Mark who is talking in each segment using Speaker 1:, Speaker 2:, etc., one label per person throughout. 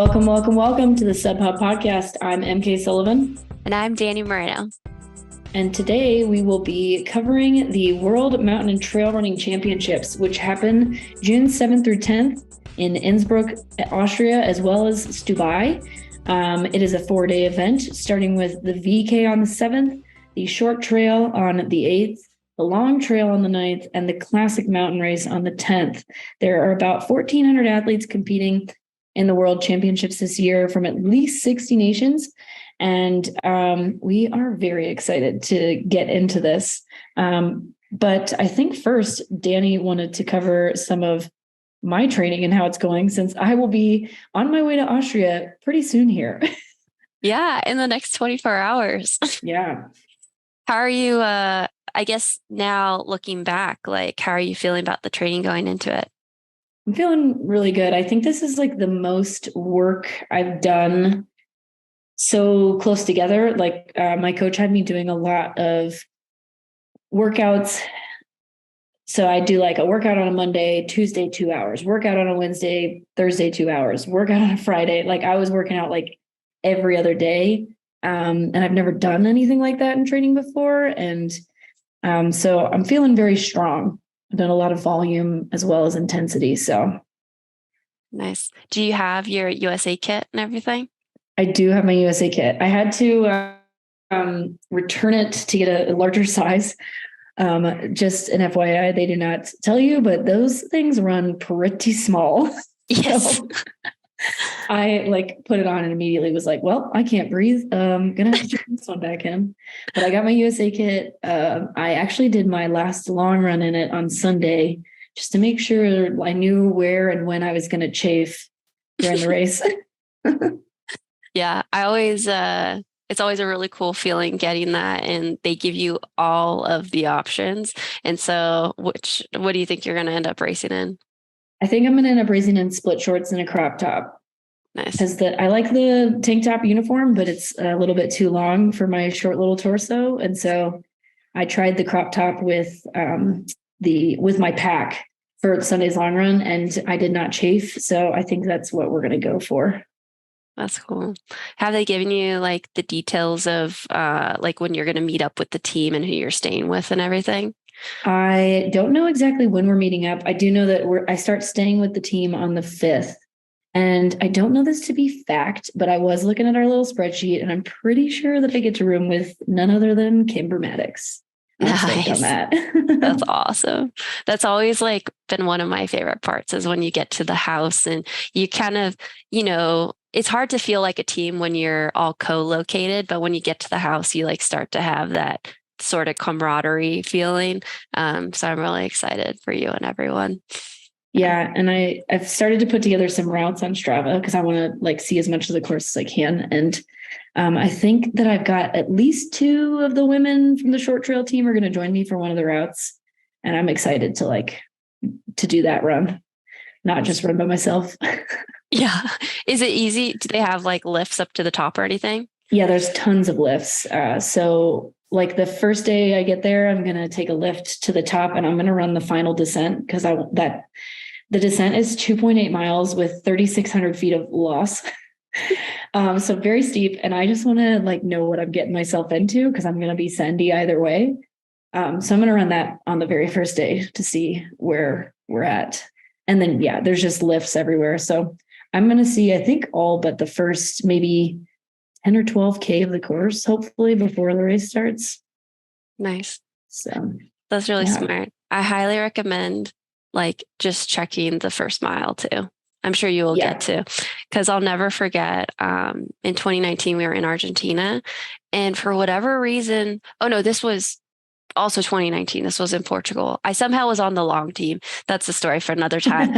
Speaker 1: Welcome, welcome, welcome to the Sub Hub podcast. I'm EmKay Sullivan.
Speaker 2: And I'm Dani Moreno.
Speaker 1: And today we will be covering the World Mountain and Trail Running Championships, which happen June 7th through 10th in Innsbruck, Austria, as well as Dubai. It is a 4-day event, starting with the VK on the 7th, the short trail on the 8th, the long trail on the 9th, and the classic mountain race on the 10th. There are about 1,400 athletes competing in the World Championships this year from at least 60 nations. And we are very excited to get into this. But I think first, Dani wanted to cover some of my training and how it's going, since I will be on my way to Austria pretty soon here.
Speaker 2: Yeah, in the next 24 hours.
Speaker 1: Yeah.
Speaker 2: How are you, I guess now looking back, how are you feeling about the training going into it?
Speaker 1: I'm feeling really good. I think this is like the most work I've done so close together. My coach had me doing a lot of workouts. So I do like a workout on a Monday, Tuesday, 2 hours, workout on a Wednesday, Thursday, 2 hours, workout on a Friday. Like I was working out like every other day. And I've never done anything like that in training before. And so I'm feeling very strong. I've done a lot of volume as well as intensity. So
Speaker 2: nice. Do you have your USA kit and everything?
Speaker 1: I do have my USA kit. I had to return it to get a larger size. Just an FYI, they do not tell you, but those things run pretty small.
Speaker 2: Yes.
Speaker 1: So I put it on and immediately was like, well, I can't breathe. Gonna have to turn this one back in. But I got my USA kit. I actually did my last long run in it on Sunday just to make sure I knew where and when I was going to chafe during the race.
Speaker 2: Yeah, it's always a really cool feeling getting that, and they give you all of the options. And so what do you think you're going to end up racing in?
Speaker 1: I think I'm going to end up racing in split shorts and a crop top.
Speaker 2: Nice.
Speaker 1: Because I like the tank top uniform, but it's a little bit too long for my short little torso. And so I tried the crop top with my pack for Sunday's long run, and I did not chafe. So I think that's what we're going to go for.
Speaker 2: That's cool. Have they given you the details of when you're going to meet up with the team and who you're staying with and everything?
Speaker 1: I don't know exactly when we're meeting up. I do know that I start staying with the team on the 5th. And I don't know this to be fact, but I was looking at our little spreadsheet, and I'm pretty sure that I get to room with none other than Kimber Maddox.
Speaker 2: Nice.
Speaker 1: On that.
Speaker 2: That's awesome. That's always been one of my favorite parts, is when you get to the house and you kind of, it's hard to feel like a team when you're all co-located, but when you get to the house, you start to have that sort of camaraderie feeling. So I'm really excited for you and everyone.
Speaker 1: Yeah. And I've started to put together some routes on Strava because I want to see as much of the course as I can. And I think that I've got at least 2 of the women from the short trail team are going to join me for one of the routes. And I'm excited to do that run, not just run by myself.
Speaker 2: Yeah. Is it easy? Do they have lifts up to the top or anything?
Speaker 1: Yeah, there's tons of lifts. So the first day I get there, I'm going to take a lift to the top, and I'm going to run the final descent because the descent is 2.8 miles with 3,600 feet of loss. So very steep. And I just want to know what I'm getting myself into because I'm going to be sandy either way. So I'm going to run that on the very first day to see where we're at. And then, yeah, there's just lifts everywhere. So I'm going to see, I think, all but the first maybe 10 or 12K of the course, hopefully, before the race starts.
Speaker 2: Nice.
Speaker 1: So
Speaker 2: that's really smart. I highly recommend just checking the first mile too. I'm sure you will get to, because I'll never forget in 2019, we were in Argentina, and for whatever reason, this was also 2019. This was in Portugal. I somehow was on the long team. That's a story for another time.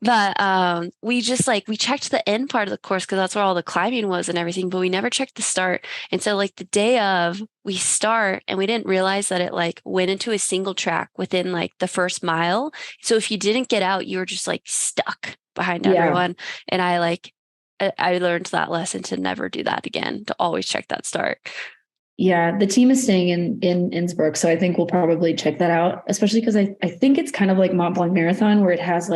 Speaker 2: But we just we checked the end part of the course because that's where all the climbing was and everything, but we never checked the start. And so the day of, we start and we didn't realize that it went into a single track within the first mile. So if you didn't get out, you were just stuck behind everyone. And I learned that lesson to never do that again, to always check that start.
Speaker 1: Yeah, the team is staying in Innsbruck, so I think we'll probably check that out, especially because I think it's kind of like Mont Blanc Marathon, where it has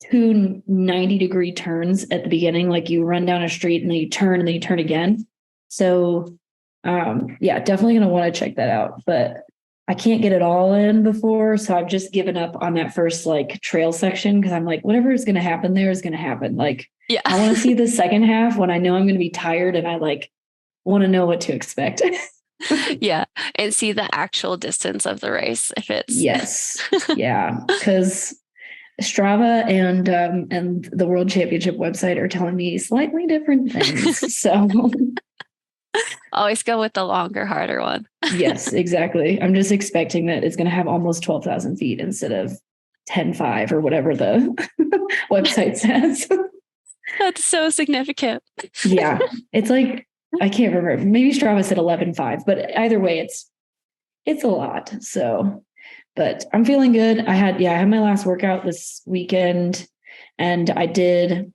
Speaker 1: two 90-degree turns at the beginning. Like you run down a street and then you turn and then you turn again. So yeah, definitely going to want to check that out, but I can't get it all in before. So I've just given up on that first like trail section because I'm like, whatever is going to happen there is going to happen. Like,
Speaker 2: Yeah.
Speaker 1: I want to see the second half when I know I'm going to be tired and I like want to know what to expect.
Speaker 2: Yeah. And see the actual distance of the race if it's.
Speaker 1: Yes. Yeah. Because Strava and the World Championship website are telling me slightly different things. So
Speaker 2: always go with the longer, harder one.
Speaker 1: yes, exactly. I'm just expecting that it's going to have almost 12,000 feet instead of 10.5 or whatever the website says.
Speaker 2: That's so significant.
Speaker 1: Yeah. It's like, I can't remember. Maybe Strava said 11.5, but either way, it's a lot. So, but I'm feeling good. I had my last workout this weekend and I did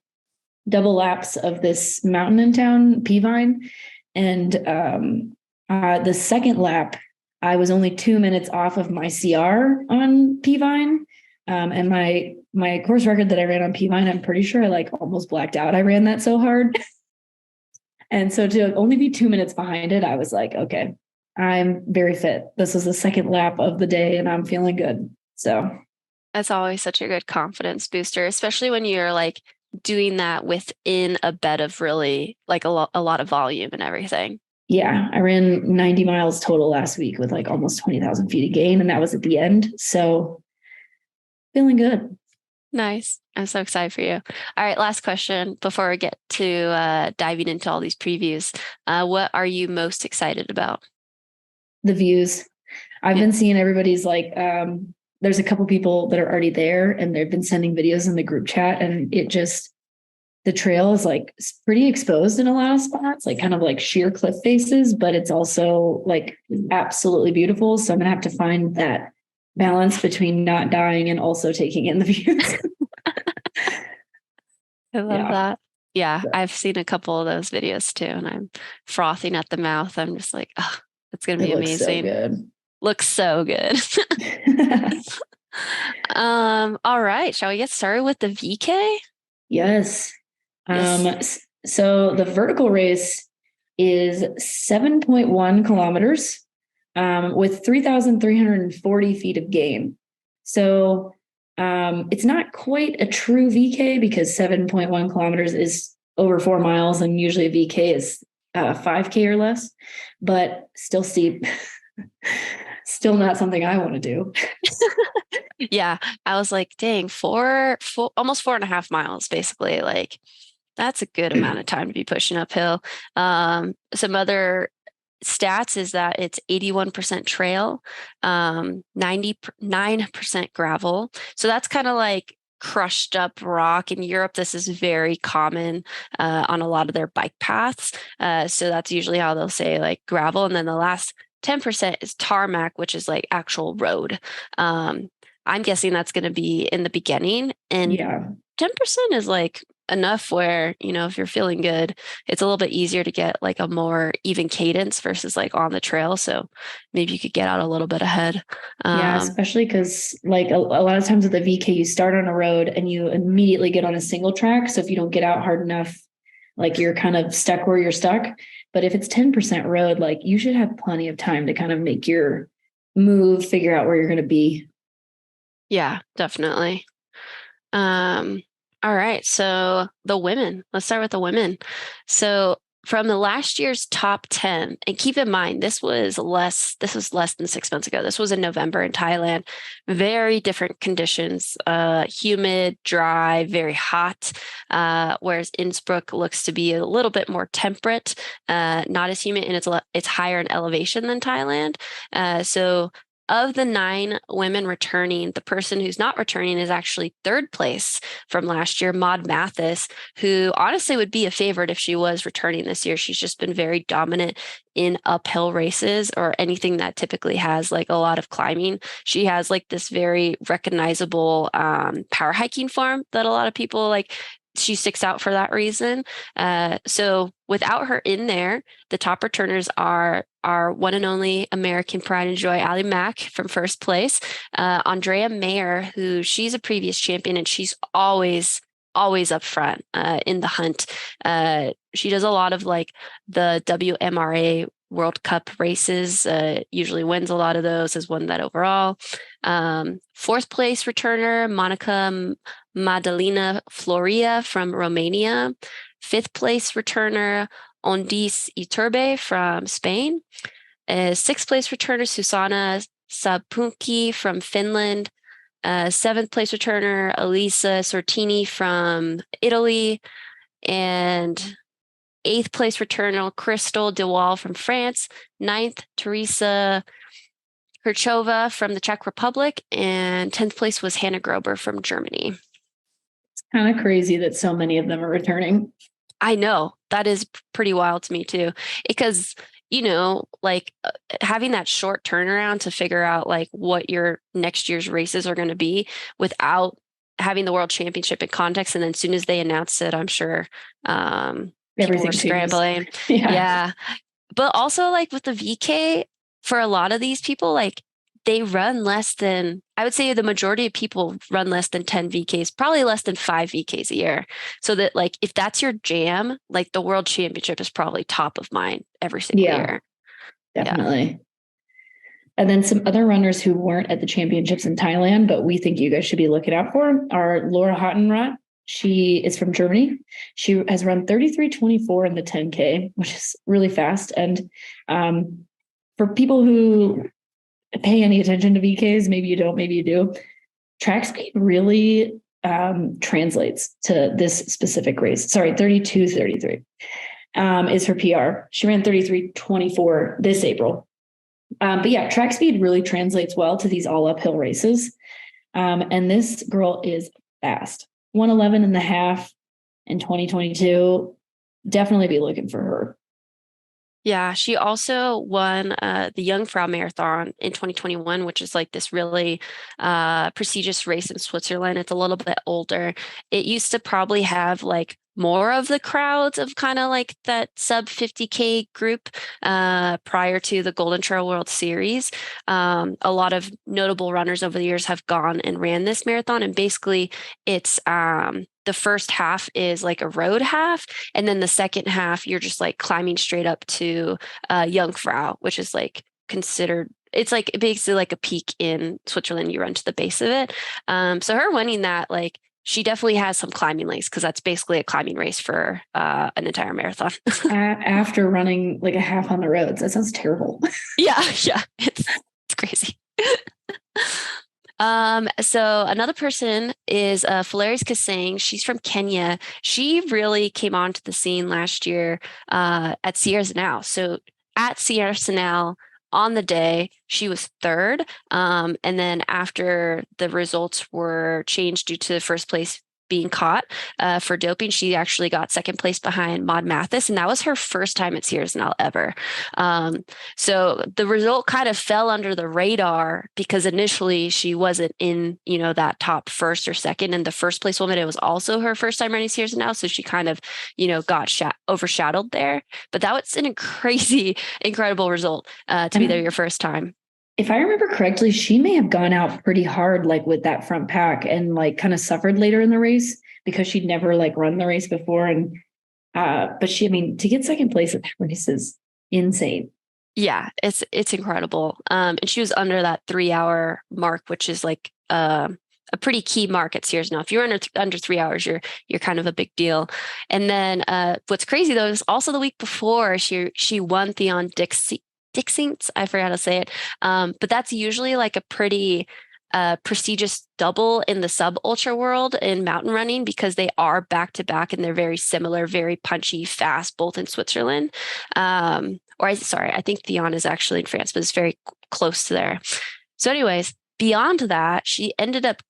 Speaker 1: double laps of this mountain in town, Peavine. And the second lap, I was only 2 minutes off of my CR on Peavine. And my course record that I ran on Peavine, I'm pretty sure I like almost blacked out. I ran that so hard. And so to only be 2 minutes behind it, I was like, okay, I'm very fit. This is the second lap of the day and I'm feeling good. So
Speaker 2: that's always such a good confidence booster, especially when you're like doing that within a bed of really like a lot of volume and everything.
Speaker 1: Yeah, I ran 90 miles total last week with like almost 20,000 feet of gain. And that was at the end. So feeling good.
Speaker 2: Nice. I'm so excited for you. All right. Last question before we get to diving into all these previews. What are you most excited about?
Speaker 1: The views. I've been seeing everybody's like, there's a couple people that are already there and they've been sending videos in the group chat and the trail is like pretty exposed in a lot of spots, like kind of like sheer cliff faces, but it's also like absolutely beautiful. So I'm going to have to find that balance between not dying and also taking in the views.
Speaker 2: I love that. Yeah, I've seen a couple of those videos too, and I'm frothing at the mouth. I'm just like, oh, it's going to be amazing. Looks so good. All right. Shall we get started with the VK?
Speaker 1: Yes. So the vertical race is 7.1 kilometers with 3,340 feet of gain. So it's not quite a true VK because 7.1 kilometers is over 4 miles and usually a VK is 5K or less, but still steep. Still not something I want to do.
Speaker 2: Yeah. I was like, dang, almost 4.5 miles, basically. Like that's a good amount of time to be pushing uphill. Some other stats is that it's 81% trail, 99% gravel. So that's kind of like crushed up rock. In Europe, this is very common on a lot of their bike paths. So that's usually how they'll say like gravel. And then the last 10% is tarmac, which is like actual road. I'm guessing that's going to be in the beginning. And 10% is like enough where, if you're feeling good, it's a little bit easier to get like a more even cadence versus like on the trail. So maybe you could get out a little bit ahead.
Speaker 1: Yeah, especially because like a lot of times with the VK, you start on a road and you immediately get on a single track. So if you don't get out hard enough, like you're kind of stuck where you're stuck. But if it's 10% road, like you should have plenty of time to kind of make your move, figure out where you're going to be.
Speaker 2: Yeah, definitely. All right. So the women, let's start with the women. So from the last year's top 10, and keep in mind, this was less than 6 months ago. This was in November in Thailand, very different conditions, humid, dry, very hot. Whereas Innsbruck looks to be a little bit more temperate, not as humid, and it's higher in elevation than Thailand. So of the 9 women returning, the person who's not returning is actually third place from last year, Maud Mathis, who honestly would be a favorite if she was returning this year. She's just been very dominant in uphill races or anything that typically has like a lot of climbing. She has like this very recognizable power hiking form that a lot of people like she sticks out for that reason. So without her in there, the top returners are our one and only American pride and joy, Allie Mack from first place, Andrea Mayer, who she's a previous champion and she's always up front in the hunt. She does a lot of like the WMRA World Cup races, usually wins a lot of those, has won that overall. Fourth place returner, Monica Madalena Floria from Romania. Fifth place returner, Ondis Iturbe from Spain. Sixth place returner, Susanna Sapunki from Finland. Seventh place returner, Elisa Sortini from Italy. And eighth place returner, Crystal DeWall from France. Ninth, Teresa Kirchova from the Czech Republic. And 10th place was Hannah Grober from Germany.
Speaker 1: It's kind of crazy that so many of them are returning.
Speaker 2: I know. That is pretty wild to me too. Because, like having that short turnaround to figure out like what your next year's races are going to be without having the World Championship in context. And then as soon as they announced it, I'm sure people were scrambling. Yeah. But also like with the VK, for a lot of these people, like they run less than, I would say the majority of people run less than 10 VKs, probably less than 5 VKs a year. So that like, if that's your jam, like the World Championship is probably top of mind every single year.
Speaker 1: Definitely. Yeah. And then some other runners who weren't at the championships in Thailand, but we think you guys should be looking out for are Laura Hottenrott. She is from Germany. She has run 33:24 in the 10K, which is really fast. And for people who pay any attention to VKs, maybe you don't, maybe you do, track speed really translates to this specific race. Sorry, 32:33 is her PR. She ran 33:24 this April. But yeah, track speed really translates well to these all uphill races. And this girl is fast. 1:11 and a half in 2022. Definitely be looking for her.
Speaker 2: Yeah, she also won the Jungfrau Marathon in 2021, which is like this really prestigious race in Switzerland. It's a little bit older. It used to probably have like more of the crowds of kind of like that sub 50K group prior to the Golden Trail World Series. A lot of notable runners over the years have gone and ran this marathon. And basically it's the first half is like a road half. And then the second half, you're just like climbing straight up to Jungfrau, which is like considered, it's like basically like a peak in Switzerland. You run to the base of it. So her winning that, like, she definitely has some climbing legs because that's basically a climbing race for an entire marathon.
Speaker 1: After running like a half on the roads. That sounds terrible.
Speaker 2: Yeah. It's crazy. So another person is Falaris Kasang. She's from Kenya. She really came onto the scene last year at Sierra Zanal. So at Sierra Zanal, on the day, she was third. And then after the results were changed due to first place being caught for doping, she actually got second place behind Maud Mathis. And that was her first time at Sierra Zanal ever. So the result kind of fell under the radar because initially she wasn't in, that top first or second. And the first place woman, it was also her first time running Sierra Zanal. So she kind of, got overshadowed there. But that was a crazy, incredible result to be there your first time.
Speaker 1: If I remember correctly, she may have gone out pretty hard, like with that front pack and like kind of suffered later in the race because she'd never like run the race before. And, but to get second place at that race is insane.
Speaker 2: Yeah, it's incredible. And she was under that 3-hour mark, which is like, a pretty key mark at Sierra Zanal. If you're under 3 hours, you're kind of a big deal. And then, what's crazy though, is also the week before she won Theon Dixint, I forgot how to say it. But that's usually like a pretty prestigious double in the sub ultra world in mountain running because they are back to back and they're very similar, very punchy, fast, both in Switzerland. I think Theon is actually in France, but it's very close to there. So anyways, beyond that, she ended up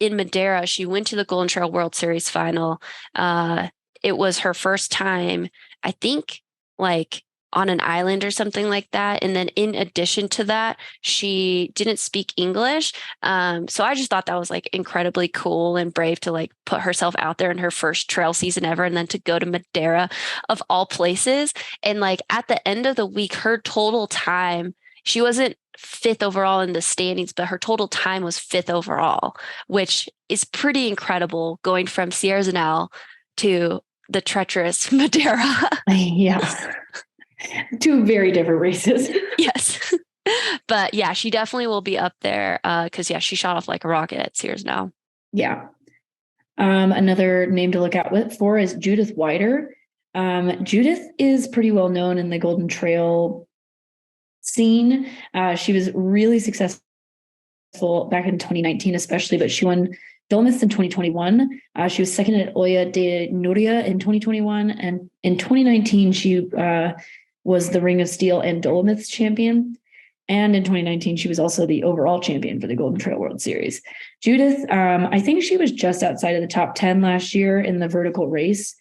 Speaker 2: in Madeira. She went to the Golden Trail World Series final. It was her first time, I think, like on an island or something like that. And then in addition to that, she didn't speak English. So I just thought that was like incredibly cool and brave to like put herself out there in her first trail season ever. And then to go to Madeira of all places. And like at the end of the week, her total time, she wasn't fifth overall in the standings, but her total time was fifth overall, which is pretty incredible going from Sierra Zanel to the treacherous Madeira.
Speaker 1: Yeah. Two very different races.
Speaker 2: Yes. But yeah, she definitely will be up there because, yeah, she shot off like a rocket at Sears now.
Speaker 1: Yeah. Another name to look out for is Judith Wider. Judith is pretty well known in the Golden Trail scene. She was really successful back in 2019, especially, but she won Dolomites in 2021. She was second at Oya de Nuria in 2021. And in 2019, she was the Ring of Steel and Dolomites champion. And in 2019, she was also the overall champion for the Golden Trail World Series. Judith, I think she was just outside of the top 10 last year in the vertical race.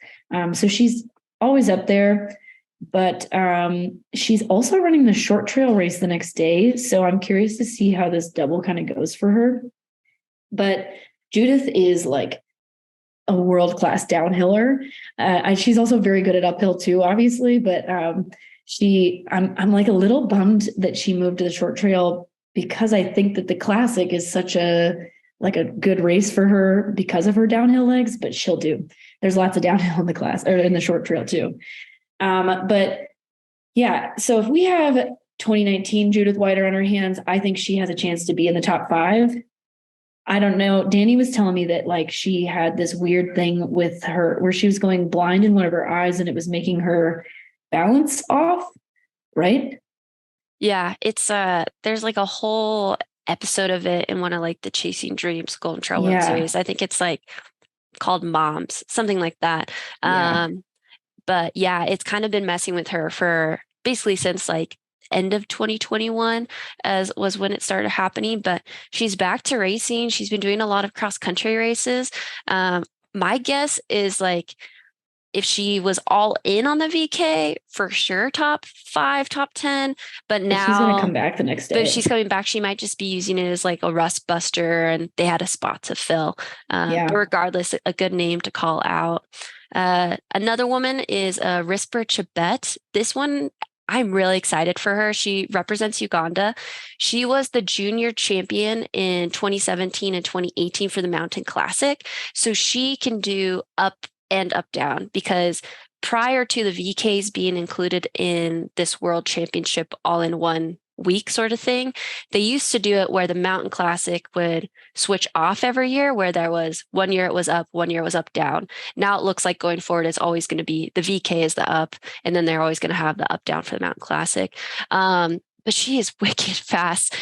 Speaker 1: So she's always up there, but she's also running the short trail race the next day. So I'm curious to see how this double kind of goes for her. But Judith is like a world-class downhiller. She's also very good at uphill too, obviously, but I'm like a little bummed that she moved to the short trail because I think that the classic is such a good race for her because of her downhill legs, but she'll do. There's lots of downhill in the class or in the short trail too. But yeah, so if we have 2019 Judith Wider on her hands, I think she has a chance to be in the top 5. I don't know. Danny was telling me that like she had this weird thing with her where she was going blind in one of her eyes and it was making her balance off, right?
Speaker 2: Yeah, it's there's like a whole episode of it in one of like the Chasing Dreams Golden Trail World Series. I think it's like called Moms, something like that. But yeah, it's kind of been messing with her for basically since like end of 2021 as was when it started happening, but she's back to racing. She's been doing a lot of cross country races. My guess is like if she was all in on the VK, for sure, top 5, top 10. But now
Speaker 1: she's going to come back the next day.
Speaker 2: But if she's coming back, she might just be using it as like a rust buster, and they had a spot to fill. But regardless, a good name to call out. Another woman is Risper Chebet. This one, I'm really excited for her. She represents Uganda. She was the junior champion in 2017 and 2018 for the Mountain Classic. So she can do up and up down because prior to the VKs being included in this world championship all in one week sort of thing, they used to do it where the Mountain Classic would switch off every year, where there was 1 year it was up, 1 year it was up down. Now it looks like going forward it's always going to be the VK is the up, and then they're always going to have the up down for the Mountain Classic. But she is wicked fast.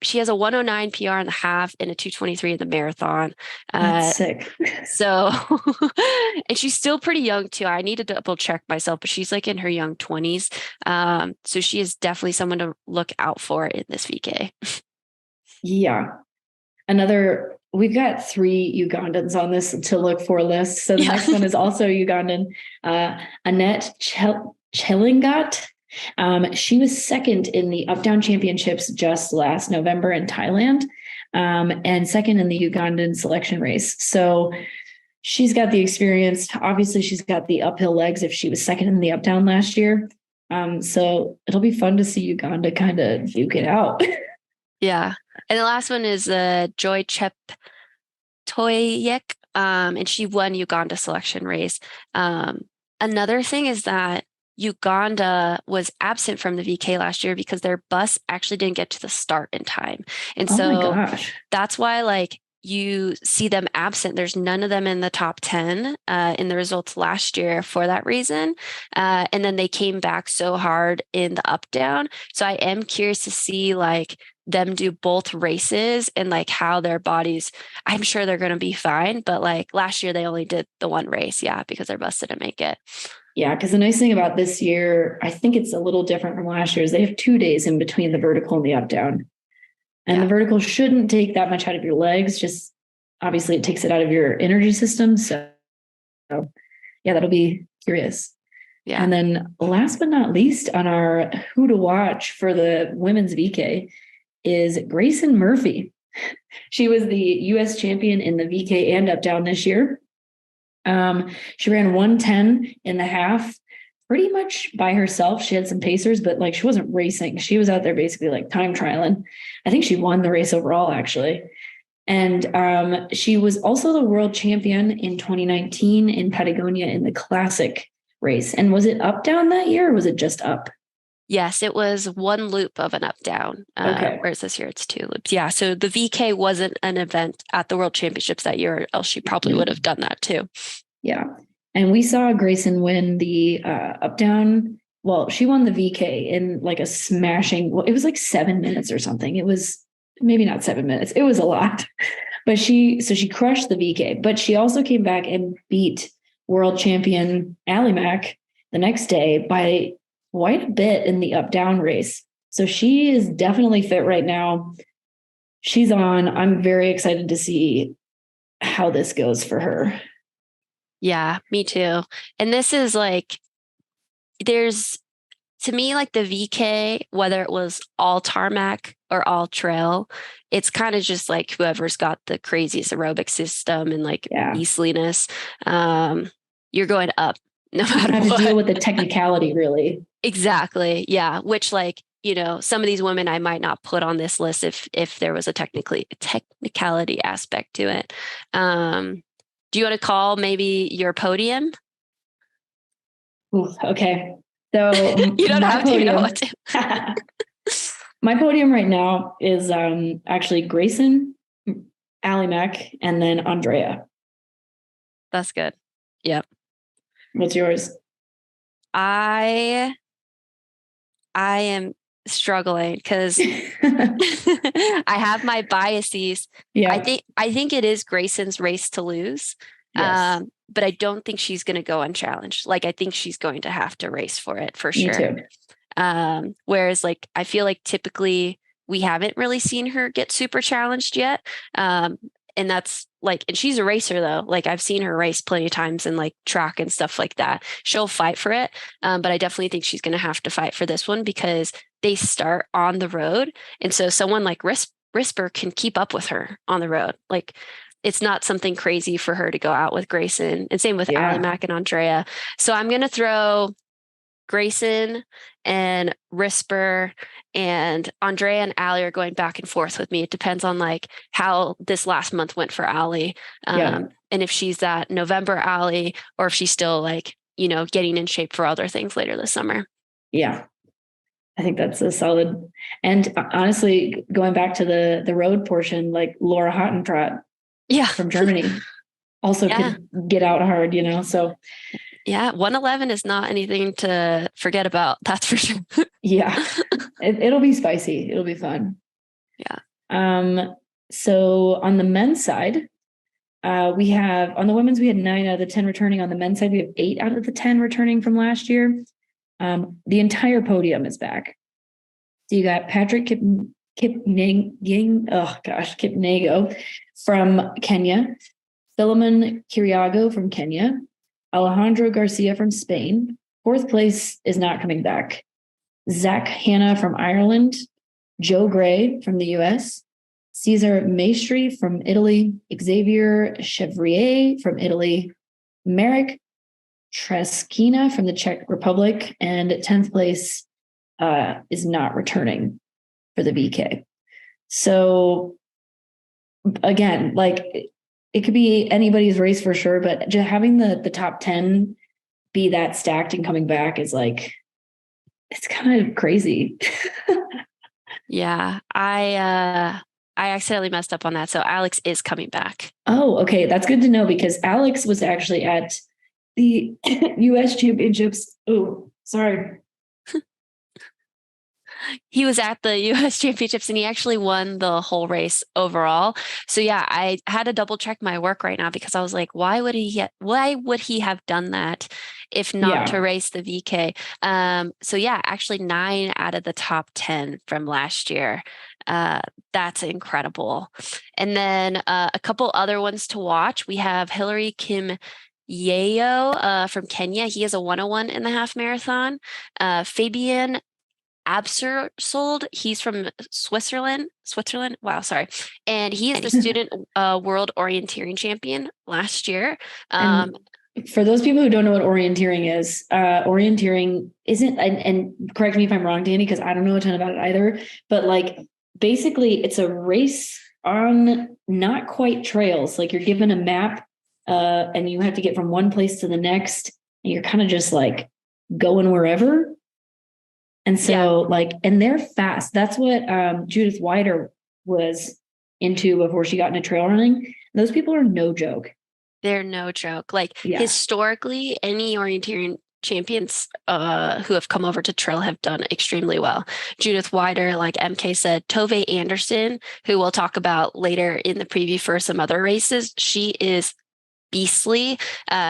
Speaker 2: She has a 109 PR in the half and a 223 in the marathon.
Speaker 1: That's sick.
Speaker 2: So, and she's still pretty young too. I need to double check myself, but she's like in her young 20s. So she is definitely someone to look out for in this VK. Yeah.
Speaker 1: We've got 3 Ugandans on this to look for list. So the next one is also Ugandan, Annette Chelingat. She was second in the up-down championships just last November in Thailand, and second in the Ugandan selection race. So she's got the experience. Obviously, she's got the uphill legs if she was second in the up-down last year. So it'll be fun to see Uganda kind of duke it out.
Speaker 2: Yeah. And the last one is Joy Cheptoyek, and she won Uganda selection race. Another thing is that Uganda was absent from the VK last year because their bus actually didn't get to the start in time. And so that's why like you see them absent. There's none of them in the top 10 in the results last year for that reason. And then they came back so hard in the up down. So I am curious to see like them do both races and like how their bodies, I'm sure they're going to be fine. But like last year they only did the one race. Yeah. Because their bus didn't make it.
Speaker 1: Yeah, because the nice thing about this year, I think it's a little different from last year, is they have 2 days in between the vertical and the up down. And the vertical shouldn't take that much out of your legs. Just obviously it takes it out of your energy system. So yeah, that'll be curious.
Speaker 2: Yeah.
Speaker 1: And then last but not least on our who to watch for the women's VK is Grayson Murphy. She was the US champion in the VK and up down this year. She ran 110 in the half pretty much by herself. She had some pacers, but like she wasn't racing. She was out there basically like time trialing. I think she won the race overall actually. And she was also the world champion in 2019 in Patagonia in the classic race. And was it up down that year or was it just up?
Speaker 2: Yes, it was one loop of an up down.
Speaker 1: Okay.
Speaker 2: Whereas this year it's two loops. Yeah. So the VK wasn't an event at the World Championships that year, or else she probably would have done that too.
Speaker 1: Yeah. And we saw Grayson win the up down. Well, she won the VK in like a smashing, well, it was like 7 minutes or something. It was maybe not 7 minutes. It was a lot. But she crushed the VK, but she also came back and beat world champion Allie Mack the next day by quite a bit in the up down race. So she is definitely fit right now. She's on. I'm very excited to see how this goes for her.
Speaker 2: Yeah, me too. And this is like, there's, to me, like the VK, whether it was all tarmac or all trail, it's kind of just like whoever's got the craziest aerobic system and like beastliness, you're going up no matter what.
Speaker 1: Have to deal with the technicality, really.
Speaker 2: Exactly. Yeah. Which, like, you know, some of these women I might not put on this list if there was a technicality aspect to it. Do you want to call maybe your podium?
Speaker 1: Ooh, okay. So
Speaker 2: you don't have to know what to.
Speaker 1: My podium right now is actually Grayson, Allie Mack, and then Andrea.
Speaker 2: That's good. Yep.
Speaker 1: What's yours?
Speaker 2: I am struggling because I have my biases.
Speaker 1: Yeah.
Speaker 2: I think it is Grayson's race to lose.
Speaker 1: Yes.
Speaker 2: But I don't think she's going to go unchallenged. Like, I think she's going to have to race for it for sure.
Speaker 1: Me too.
Speaker 2: Whereas like, I feel like typically we haven't really seen her get super challenged yet. And that's like, and she's a racer though. Like I've seen her race plenty of times in like track and stuff like that. She'll fight for it. But I definitely think she's going to have to fight for this one because they start on the road. And so someone like Risper can keep up with her on the road. Like it's not something crazy for her to go out with Grayson, and same with Allie Mack and Andrea. So I'm going to throw Grayson and Risper, and Andrea and Allie are going back and forth with me. It depends on like how this last month went for Allie. And if she's that November Allie or if she's still like, you know, getting in shape for other things later this summer.
Speaker 1: Yeah. I think that's a solid. And honestly, going back to the road portion, like Laura Hottentrott from Germany also could get out hard, you know, so.
Speaker 2: Yeah, 111 is not anything to forget about. That's for sure.
Speaker 1: Yeah, it'll be spicy. It'll be fun.
Speaker 2: Yeah.
Speaker 1: So on the men's side, we have, on the women's, we had 9 out of the 10 returning. On the men's side, we have 8 out of the 10 returning from last year. The entire podium is back. So you got Patrick Kipnego from Kenya, Philemon Kiriago from Kenya, Alejandro Garcia from Spain. 4th place is not coming back. Zach Hanna from Ireland, Joe Gray from the US, Cesar Maestri from Italy, Xavier Chevrier from Italy, Marek Treskina from the Czech Republic, and 10th place is not returning for the VK. So again, like it could be anybody's race for sure, but just having the top 10 be that stacked and coming back is like, it's kind of crazy.
Speaker 2: Yeah. I accidentally messed up on that. So Alex is coming back.
Speaker 1: Oh, okay. That's good to know because Alex was actually at the US Championships. Oh, sorry.
Speaker 2: He was at the US Championships and he actually won the whole race overall. So yeah, I had to double check my work right now because I was like, why would he have done that if not to race the VK? So yeah, actually 9 out of the top 10 from last year. That's incredible. And then a couple other ones to watch. We have Hillary Kim Yayo from Kenya. He is a 101 in the half marathon. Fabian Absursold, he's from Switzerland. Wow, sorry. And he is the student world orienteering champion last year.
Speaker 1: And for those people who don't know what orienteering is, orienteering isn't, and correct me if I'm wrong, Dani, because I don't know a ton about it either, but like basically it's a race on not quite trails. Like you're given a map and you have to get from one place to the next, and you're kind of just like going wherever. And so and they're fast. That's what Judith Wider was into before she got into trail running. Those people are no joke.
Speaker 2: They're no joke. Like historically, any orienteering champions who have come over to trail have done extremely well. Judith Wider, like EmKay said, Tove Anderson, who we'll talk about later in the preview for some other races, she is beastly.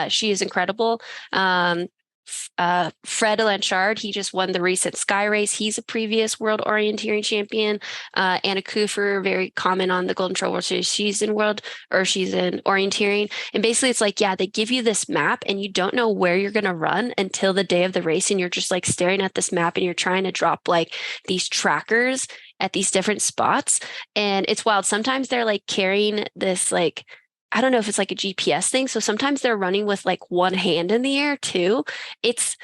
Speaker 2: She is incredible. Fred Blanchard, he just won the recent Sky Race. He's a previous world orienteering champion. Anna Kufer, very common on the Golden Trail World Series. She's in orienteering. And basically it's like, they give you this map and you don't know where you're going to run until the day of the race. And you're just like staring at this map and you're trying to drop like these trackers at these different spots. And it's wild. Sometimes they're like carrying this like, I don't know if it's like a GPS thing. So sometimes they're running with like one hand in the air too. It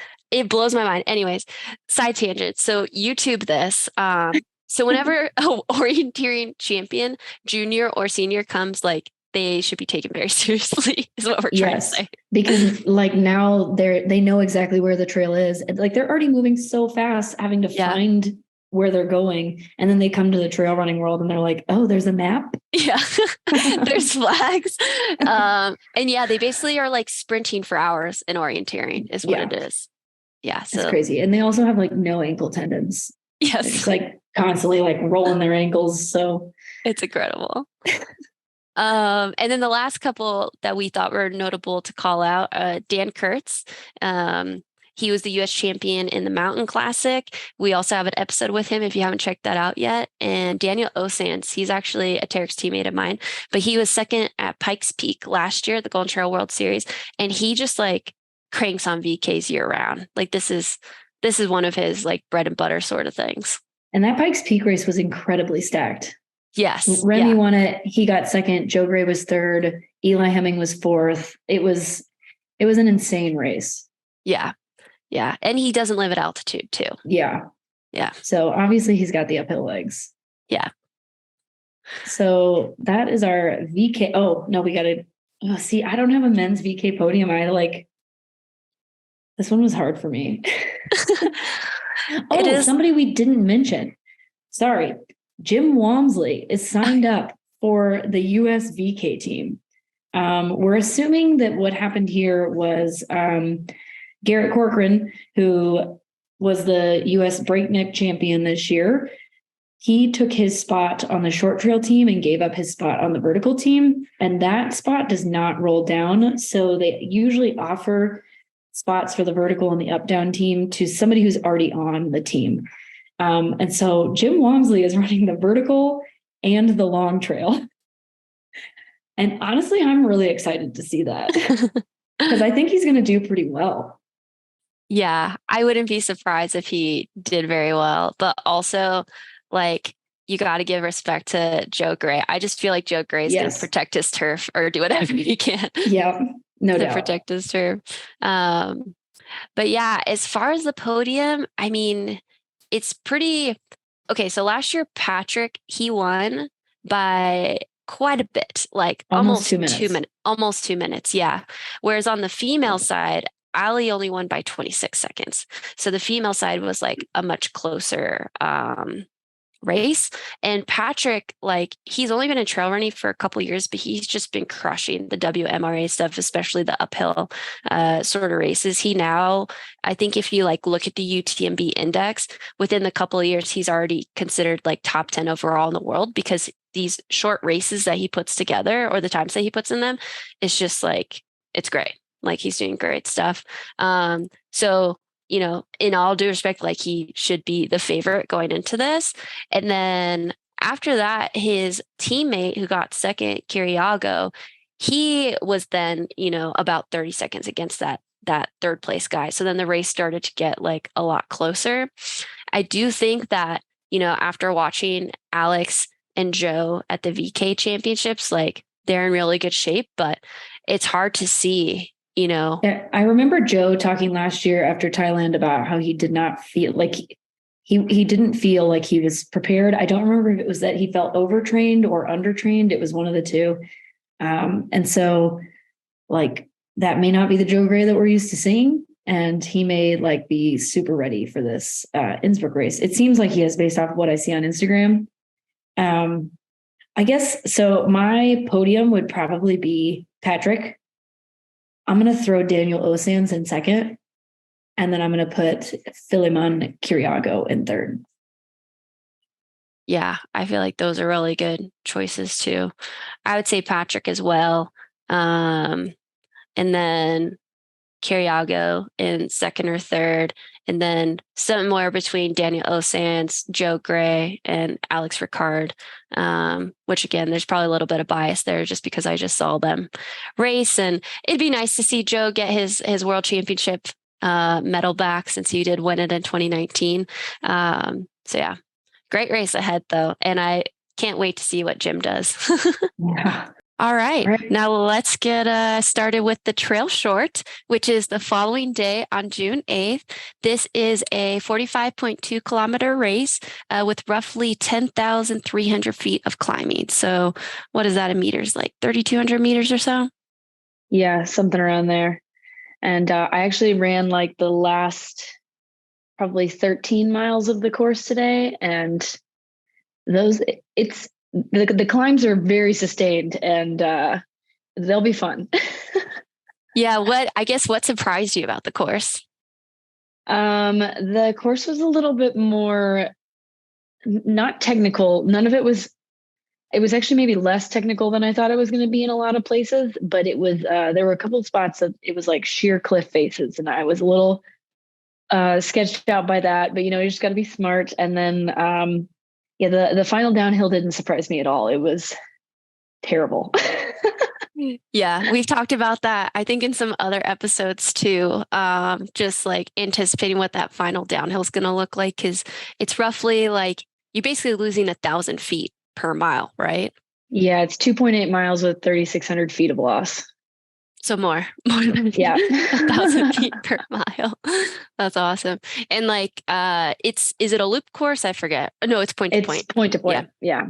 Speaker 2: blows my mind. Anyways, side tangent. So YouTube this. So whenever a orienteering champion, junior or senior comes, like they should be taken very seriously is what we're trying to say.
Speaker 1: Because like now they know exactly where the trail is. Like they're already moving so fast, having to find where they're going, and then they come to the trail running world and they're like, oh, there's a map.
Speaker 2: There's flags. And they basically are like sprinting for hours in orienteering is what it is. So
Speaker 1: it's crazy. And they also have like no ankle tendons. It's like constantly like rolling their ankles, so
Speaker 2: it's incredible. And then the last couple that we thought were notable to call out, Dan Kurtz. He was the U.S. champion in the Mountain Classic. We also have an episode with him if you haven't checked that out yet. And Daniel Osans, he's actually a Terex teammate of mine, but he was second at Pikes Peak last year at the Golden Trail World Series. And he just like cranks on VKs year round. Like this is one of his like bread and butter sort of things.
Speaker 1: And that Pikes Peak race was incredibly stacked.
Speaker 2: Yes.
Speaker 1: Remy won it. He got second. Joe Gray was third. Eli Hemming was fourth. It was an insane race.
Speaker 2: Yeah. And he doesn't live at altitude too.
Speaker 1: Yeah. So obviously he's got the uphill legs.
Speaker 2: Yeah.
Speaker 1: So that is our VK. Oh, no, we got to see. I don't have a men's VK podium. This one was hard for me. Somebody we didn't mention. Sorry. Jim Walmsley is signed up for the US VK team. We're assuming that what happened here was, Garrett Corcoran, who was the U.S. breakneck champion this year, he took his spot on the short trail team and gave up his spot on the vertical team. And that spot does not roll down. So they usually offer spots for the vertical and the up down team to somebody who's already on the team. And so Jim Walmsley is running the vertical and the long trail. And honestly, I'm really excited to see that because I think he's going to do pretty well.
Speaker 2: Yeah, I wouldn't be surprised if he did very well, but also like you got to give respect to Joe Gray. I just feel like Joe Gray is going to protect his turf or do whatever he can.
Speaker 1: Yeah, no doubt.
Speaker 2: Protect his turf. But as far as the podium, I mean, it's pretty okay. So last year, Patrick, he won by quite a bit, like almost 2 minutes. Almost 2 minutes. Yeah. Whereas on the female side, Ali only won by 26 seconds. So the female side was like a much closer race. And Patrick, like he's only been in trail running for a couple of years, but he's just been crushing the WMRA stuff, especially the uphill sort of races. He now, I think if you like look at the UTMB index, within the couple of years, he's already considered like top 10 overall in the world because these short races that he puts together or the times that he puts in them, is just like, it's great. Like he's doing great stuff. So, you know, in all due respect, like he should be the favorite going into this. And then after that, his teammate who got second, Kiriago, he was then, about 30 seconds against that third place guy. So then the race started to get like a lot closer. I do think that, after watching Alex and Joe at the VK championships, like they're in really good shape, but it's hard to see,
Speaker 1: Yeah, I remember Joe talking last year after Thailand about how he did not feel like he didn't feel like he was prepared. I don't remember if it was that he felt overtrained or undertrained. It was one of the two. And so like that may not be the Joe Gray that we're used to seeing. And he may like be super ready for this Innsbruck race. It seems like he is based off of what I see on Instagram. I guess so. My podium would probably be Patrick. I'm going to throw Daniel Osans in second. And then I'm going to put Philemon Kiriago in third.
Speaker 2: Yeah, I feel like those are really good choices too. I would say Patrick as well. And then Kiriago in second or third, and then somewhere between Daniel Osans, Joe Gray, and Alex Ricard, which again, there's probably a little bit of bias there just because I just saw them race. And it'd be nice to see Joe get his world championship medal back since he did win it in 2019. So yeah, great race ahead though. And I can't wait to see what Jim does.
Speaker 1: Yeah.
Speaker 2: All right. Now let's get started with the trail short, which is the following day on June 8th. This is a 45.2 kilometer race with roughly 10,300 feet of climbing. So what is that in meters? Like 3,200 meters or so?
Speaker 1: Yeah, something around there. And I actually ran like the last probably 13 miles of the course today. And the climbs are very sustained and they'll be fun.
Speaker 2: Yeah. What surprised you about the course?
Speaker 1: The course was a little bit more not technical. None of it was actually maybe less technical than I thought it was going to be in a lot of places, but it was, there were a couple of spots that it was like sheer cliff faces and I was a little sketched out by that, but you just got to be smart. And then, the final downhill didn't surprise me at all. It was terrible.
Speaker 2: Yeah, we've talked about that, I think, in some other episodes too. Just like anticipating what that final downhill is going to look like, because it's roughly like you're basically losing 1,000 feet per mile, right?
Speaker 1: Yeah, it's 2.8 miles with 3,600 feet of loss.
Speaker 2: So more than 1,000 feet per mile. That's awesome. And like, is it a loop course? I forget. No, it's point to point.
Speaker 1: It's point to point. Yeah.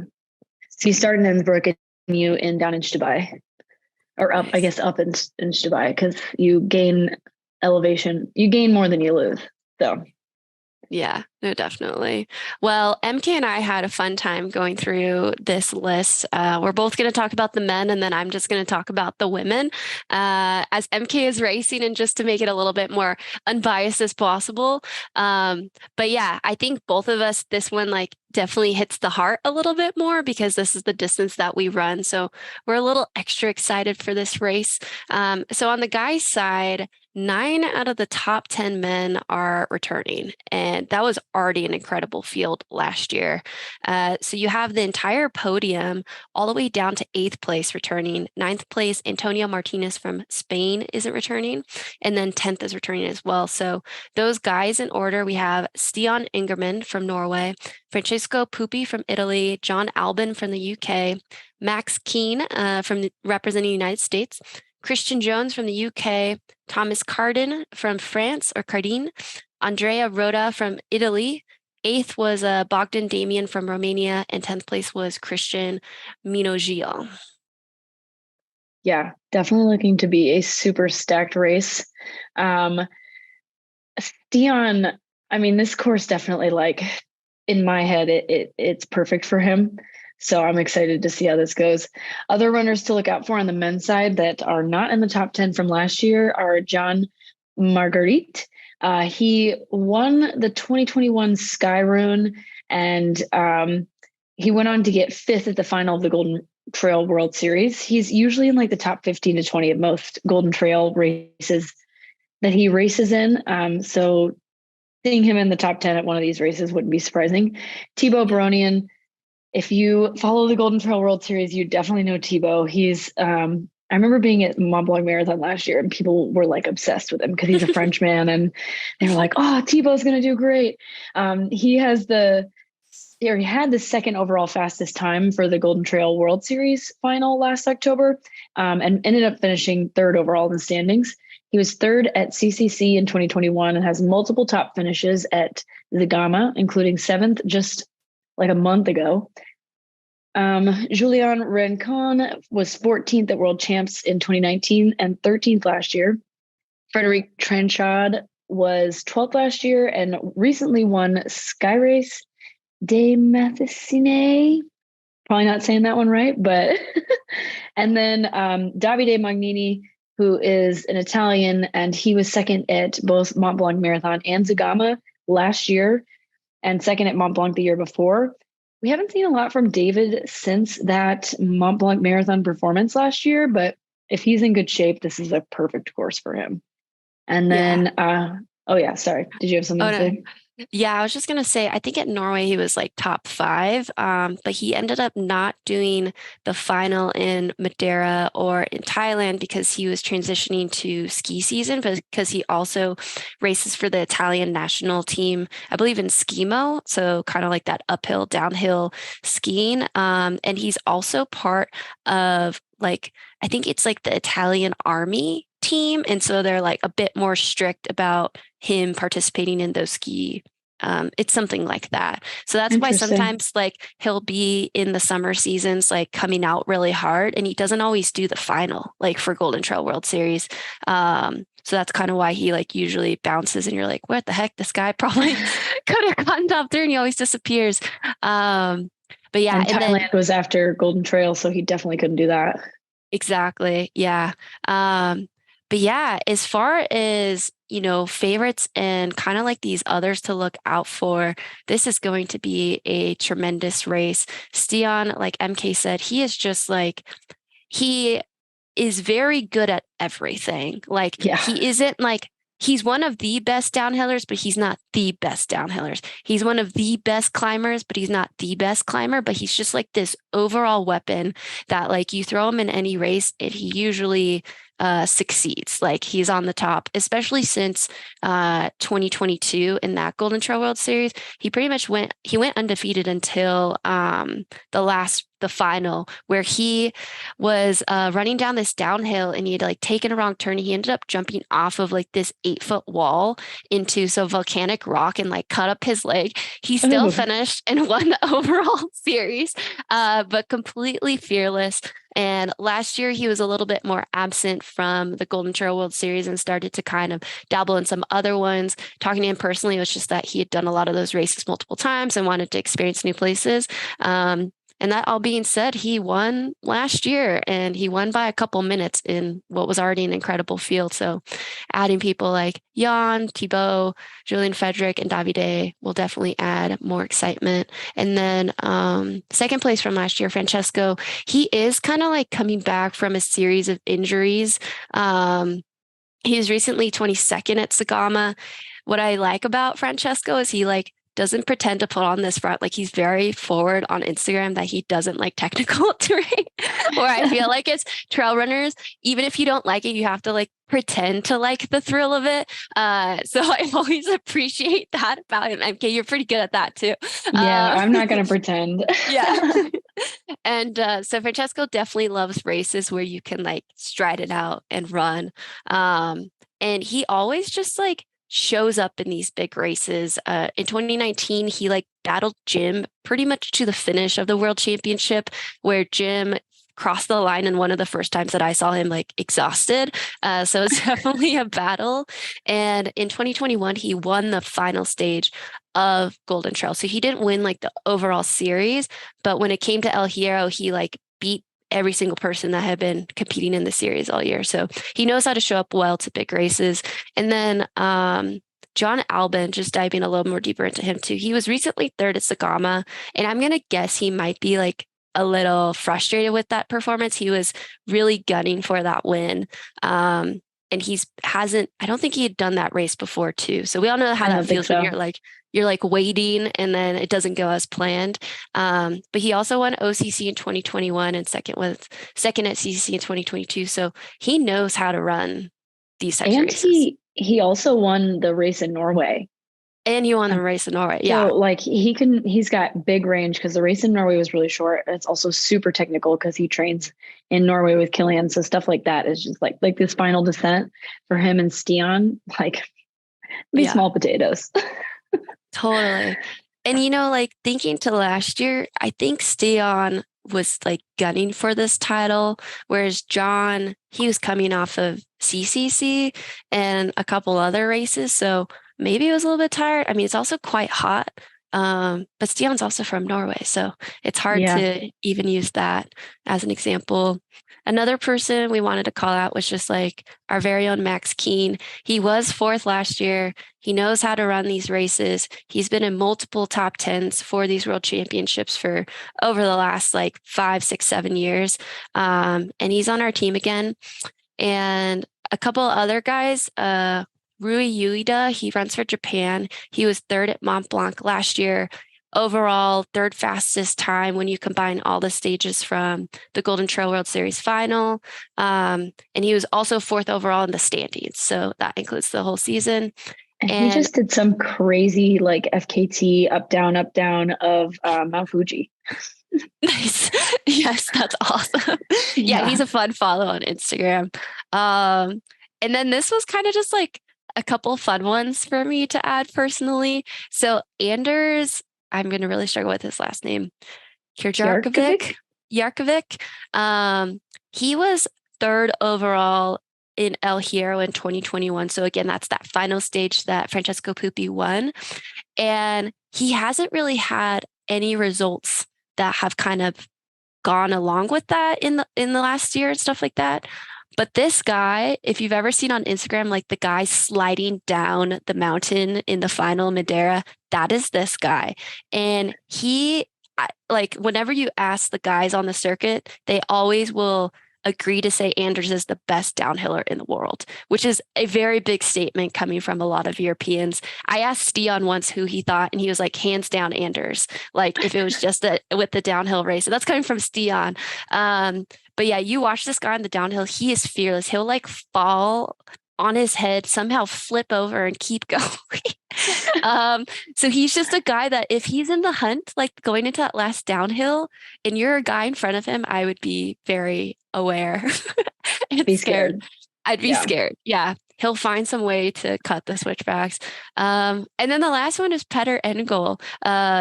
Speaker 1: So you start in Innsbruck and you end down in Dubai, or up, nice. I guess up in Dubai, because you gain elevation. You gain more than you lose. So.
Speaker 2: Yeah, no, definitely. Well, EmKay and I had a fun time going through this list. We're both going to talk about the men, and then I'm just going to talk about the women as EmKay is racing, and just to make it a little bit more unbiased as possible. But yeah, I think both of us, this one like definitely hits the heart a little bit more because this is the distance that we run. So we're a little extra excited for this race. So on the guys' side, 9 out of the top 10 men are returning, and that was already an incredible field last year. So you have the entire podium all the way down to 8th place returning. 9th place, Antonio Martinez from Spain isn't returning, and then 10th is returning as well. So those guys in order, we have Stian Ingerman from Norway, Francesco Pupi from Italy, John Albin from the UK, Max Keane representing the United States, Christian Jones from the UK, Thomas Cardin from France, or Cardin, Andrea Rota from Italy. 8th was Bogdan Damian from Romania, and 10th place was Christian Minogio.
Speaker 1: Yeah, definitely looking to be a super stacked race. Stian, I mean, this course definitely, like, in my head, it's perfect for him. So I'm excited to see how this goes. Other runners to look out for on the men's side that are not in the top 10 from last year are John Marguerite. He won the 2021 Skyrune, and he went on to get 5th at the final of the Golden Trail World Series. He's usually in like the top 15 to 20 of most Golden Trail races that he races in. So seeing him in the top 10 at one of these races wouldn't be surprising. Thibaut Baronian, if you follow the Golden Trail World Series, you definitely know Thibaut. He's I remember being at Mont Blanc Marathon last year and people were like obsessed with him because he's a Frenchman and they were like, oh, Thibaut's going to do great. He has he had the second overall fastest time for the Golden Trail World Series final last October, and ended up finishing third overall in the standings. He was third at CCC in 2021 and has multiple top finishes at the Gama, including seventh just like a month ago. Julian Rincon was 14th at World Champs in 2019 and 13th last year. Frederic Trenchard was 12th last year and recently won Sky Race de Mathesine. Probably not saying that one right, but and then Davide Magnini, who is an Italian, and he was second at both Mont Blanc Marathon and Zagama last year, and second at Mont Blanc the year before. We haven't seen a lot from David since that Mont Blanc Marathon performance last year, but if he's in good shape, this is a perfect course for him. And then, oh yeah, sorry. Did you have something to say?
Speaker 2: Yeah, I was just going to say, I think at Norway, he was like top 5, but he ended up not doing the final in Madeira or in Thailand because he was transitioning to ski season, because he also races for the Italian national team, I believe in skimo. So kind of like that uphill, downhill skiing. And he's also part of like, I think it's like the Italian army team. And so they're like a bit more strict about him participating in those ski. It's something like that. So that's why sometimes like he'll be in the summer seasons, like coming out really hard, and he doesn't always do the final, like for Golden Trail World Series. So that's kind of why he like usually bounces and you're like, what the heck? This guy probably could have gotten top 3 and he always disappears. But yeah.
Speaker 1: And Thailand was after Golden Trail, so he definitely couldn't do that.
Speaker 2: Exactly. Yeah. But yeah, as far as, favorites and kind of like these others to look out for, this is going to be a tremendous race. Stian, like EmKay said, he is just like, he is very good at everything. Like he isn't like, he's one of the best downhillers, but he's not the best downhillers. He's one of the best climbers, but he's not the best climber, but he's just like this overall weapon that like you throw him in any race and he usually succeeds. Like he's on the top, especially since 2022 in that Golden Trail World Series. He pretty much went undefeated until the final, where he was running down this downhill and he had like taken a wrong turn. He ended up jumping off of like this 8-foot wall into some volcanic rock and like cut up his leg. He still finished and won the overall series, but completely fearless. And last year he was a little bit more absent from the Golden Trail World Series and started to kind of dabble in some other ones. Talking to him personally, it was just that he had done a lot of those races multiple times and wanted to experience new places. And that all being said, he won last year and he won by a couple minutes in what was already an incredible field. So adding people like Jan, Thibaut, Julien Frederic, and Davide will definitely add more excitement. And then second place from last year, Francesco, he is kind of like coming back from a series of injuries. He was recently 22nd at Sagama. What I like about Francesco is he like doesn't pretend to put on this front. Like he's very forward on Instagram that he doesn't like technical terrain, or I feel like it's trail runners. Even if you don't like it, you have to like pretend to like the thrill of it. So I always appreciate that about him. EmKay, you're pretty good at that too.
Speaker 1: Yeah, I'm not going to pretend.
Speaker 2: Yeah. And so Francesco definitely loves races where you can like stride it out and run. And he always just like shows up in these big races. In 2019, he like battled Jim pretty much to the finish of the World Championship, where Jim crossed the line in one of the first times that I saw him like exhausted. So it's definitely a battle. And in 2021, he won the final stage of Golden Trail. So he didn't win like the overall series, but when it came to El Hierro, he like beat every single person that had been competing in the series all year. So he knows how to show up well to big races. And then John Albin, just diving a little more deeper into him too. He was recently third at Sagama, and I'm going to guess he might be like a little frustrated with that performance. He was really gunning for that win. And I don't think he had done that race before too. So we all know how that feels when you're like you're like waiting and then it doesn't go as planned. But he also won OCC in 2021 and second at CCC in 2022. So he knows how to run these types of
Speaker 1: And
Speaker 2: races.
Speaker 1: he also won the race in Norway.
Speaker 2: And he won the race in Norway.
Speaker 1: So like he's got big range because the race in Norway was really short. It's also super technical because he trains in Norway with Killian. So stuff like that is just like this final descent for him and Stian, like these small potatoes.
Speaker 2: Totally. And like thinking to last year, I think Stian was like gunning for this title, whereas John, he was coming off of CCC and a couple other races. So maybe he was a little bit tired. I mean, it's also quite hot. But Stian's also from Norway, so it's hard to even use that as an example. Another person we wanted to call out was just like our very own Max Keen. He was 4th last year. He knows how to run these races. He's been in multiple top 10s for these world championships for over the last like 5, 6, 7 years. And he's on our team again. And a couple other guys, Rui Ueda, he runs for Japan. He was 3rd at Mont Blanc last year. Overall, 3rd fastest time when you combine all the stages from the Golden Trail World Series final. And he was also 4th overall in the standings. So that includes the whole season.
Speaker 1: And he just did some crazy like FKT up, down of Mount Fuji.
Speaker 2: Nice. Yes, that's awesome. Yeah, he's a fun follow on Instagram. And then this was kind of just like a couple fun ones for me to add personally. So Anders, I'm going to really struggle with his last name. Yarkovic. He was 3rd overall in El Hierro in 2021. So again, that's that final stage that Francesco Pupi won. And he hasn't really had any results that have kind of gone along with that in the last year and stuff like that. But this guy, if you've ever seen on Instagram, like the guy sliding down the mountain in the final Madeira, that is this guy. And he, like, whenever you ask the guys on the circuit, they always will agree to say Anders is the best downhiller in the world, which is a very big statement coming from a lot of Europeans. I asked Stian once who he thought, and he was like, hands down Anders. Like if it was just with the downhill race. So that's coming from Stian. But yeah, you watch this guy on the downhill, he is fearless. He'll like fall on his head, somehow flip over and keep going. So he's just a guy that if he's in the hunt, like going into that last downhill and you're a guy in front of him, I would be very aware and
Speaker 1: be scared.
Speaker 2: I'd be scared. Yeah. He'll find some way to cut the switchbacks. And then the last one is Petter Engel.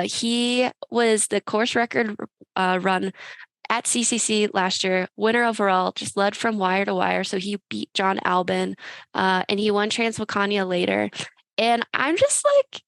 Speaker 2: He was the course record run at CCC last year, winner overall, just led from wire to wire. So he beat John Albin and he won Transvolcania later. And I'm just like,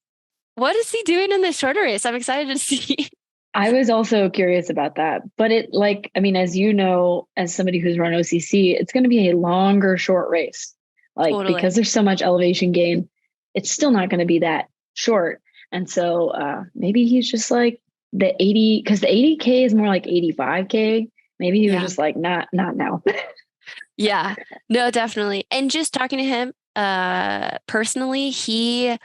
Speaker 2: what is he doing in this shorter race? I'm excited to see.
Speaker 1: I was also curious about that. But it like, I mean, as you know, as somebody who's run OCC, it's going to be a longer short race. Like because there's so much elevation gain, it's still not going to be that short. And so maybe he's just like the 80, because the 80K is more like 85K. Maybe he was just like, not now.
Speaker 2: Yeah, no, definitely. And just talking to him personally, he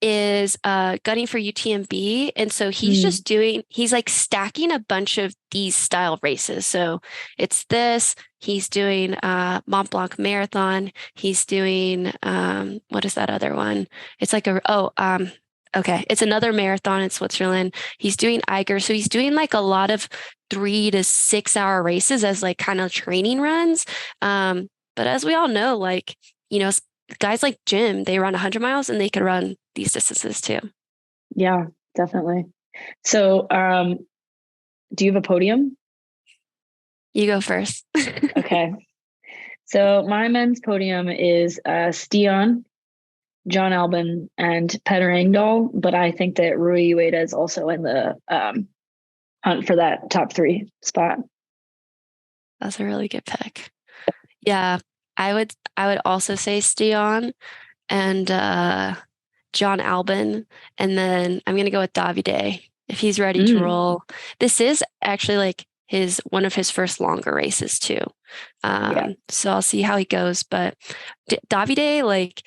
Speaker 2: is gunning for UTMB. And so he's just he's like stacking a bunch of these style races. So it's he's doing Mont Blanc Marathon. He's doing, what is that other one? It's like okay. It's another marathon in Switzerland. He's doing Eiger. So he's doing like a lot of 3 to 6 hour races as like kind of training runs. But as we all know, like, guys like Jim, they run 100 miles and they can run these distances too.
Speaker 1: Yeah, definitely. So do you have a podium?
Speaker 2: You go first.
Speaker 1: Okay. So my men's podium is Stian, John Albin, and Petter Engdahl, but I think that Rui Ueda is also in the hunt for that top 3 spot.
Speaker 2: That's a really good pick. Yeah, I would also say Stian and John Albin, and then I'm gonna go with Davide if he's ready to roll. This is actually like one of his first longer races too. So I'll see how he goes. But Davide, like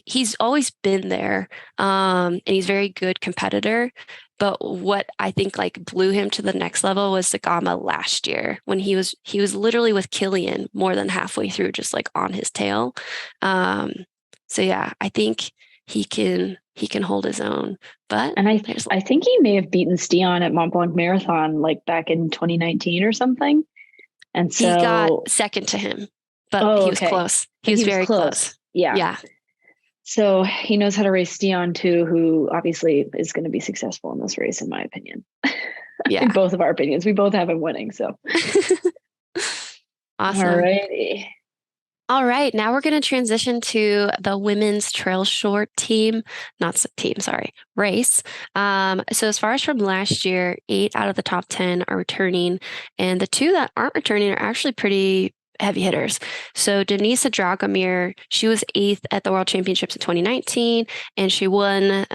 Speaker 2: he's always been there, and he's a very good competitor. But what I think like blew him to the next level was Sagama last year when he was literally with Killian more than halfway through, just like on his tail. Um, so yeah, I think he can hold his own. But
Speaker 1: And I think he may have beaten Stian at Mont Blanc Marathon like back in 2019 or something. And
Speaker 2: he got
Speaker 1: so
Speaker 2: second to him, but he was close. He was very close.
Speaker 1: Yeah.
Speaker 2: Yeah.
Speaker 1: So he knows how to race Stian too, who obviously is going to be successful in this race, in my opinion.
Speaker 2: Yeah.
Speaker 1: In both of our opinions. We both have him winning. So
Speaker 2: awesome.
Speaker 1: Alrighty.
Speaker 2: All right, now we're going to transition to the women's trail short race. So as far as from last year, 8 out of the top 10 are returning, and the 2 that aren't returning are actually pretty heavy hitters. So Denisa Dragomir, she was 8th at the World Championships in 2019, and she won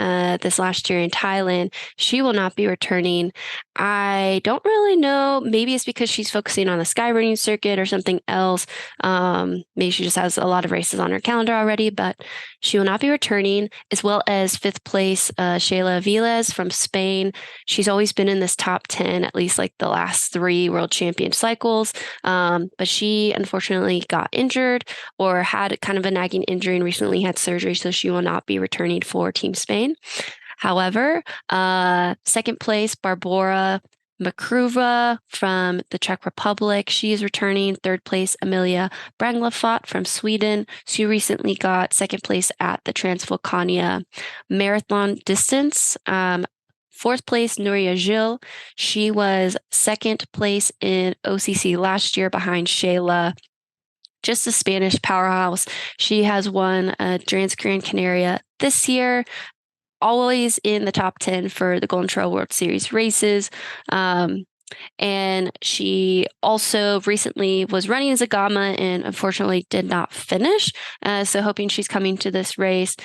Speaker 2: this last year in Thailand. She will not be returning. I don't really know. Maybe it's because she's focusing on the skyrunning circuit or something else. Maybe she just has a lot of races on her calendar already, but she will not be returning, as well as 5th place Sheila Viles from Spain. She's always been in this top 10, at least like the last 3 World Champion cycles. But she unfortunately got injured or had kind of a nagging injury and recently had surgery, so she will not be returning for Team Spain. However, 2nd place, Barbora Makruva from the Czech Republic. She is returning. 3rd place, Amelia Branglefot from Sweden. She recently got 2nd place at the Transvolcania Marathon Distance. 4th place, Nuria Gil. She was 2nd place in OCC last year behind Shayla. Just a Spanish powerhouse. She has won Gran Canaria this year, always in the top 10 for the Golden Trail World Series races. And she also recently was running Zagama and unfortunately did not finish. So hoping she's coming to this race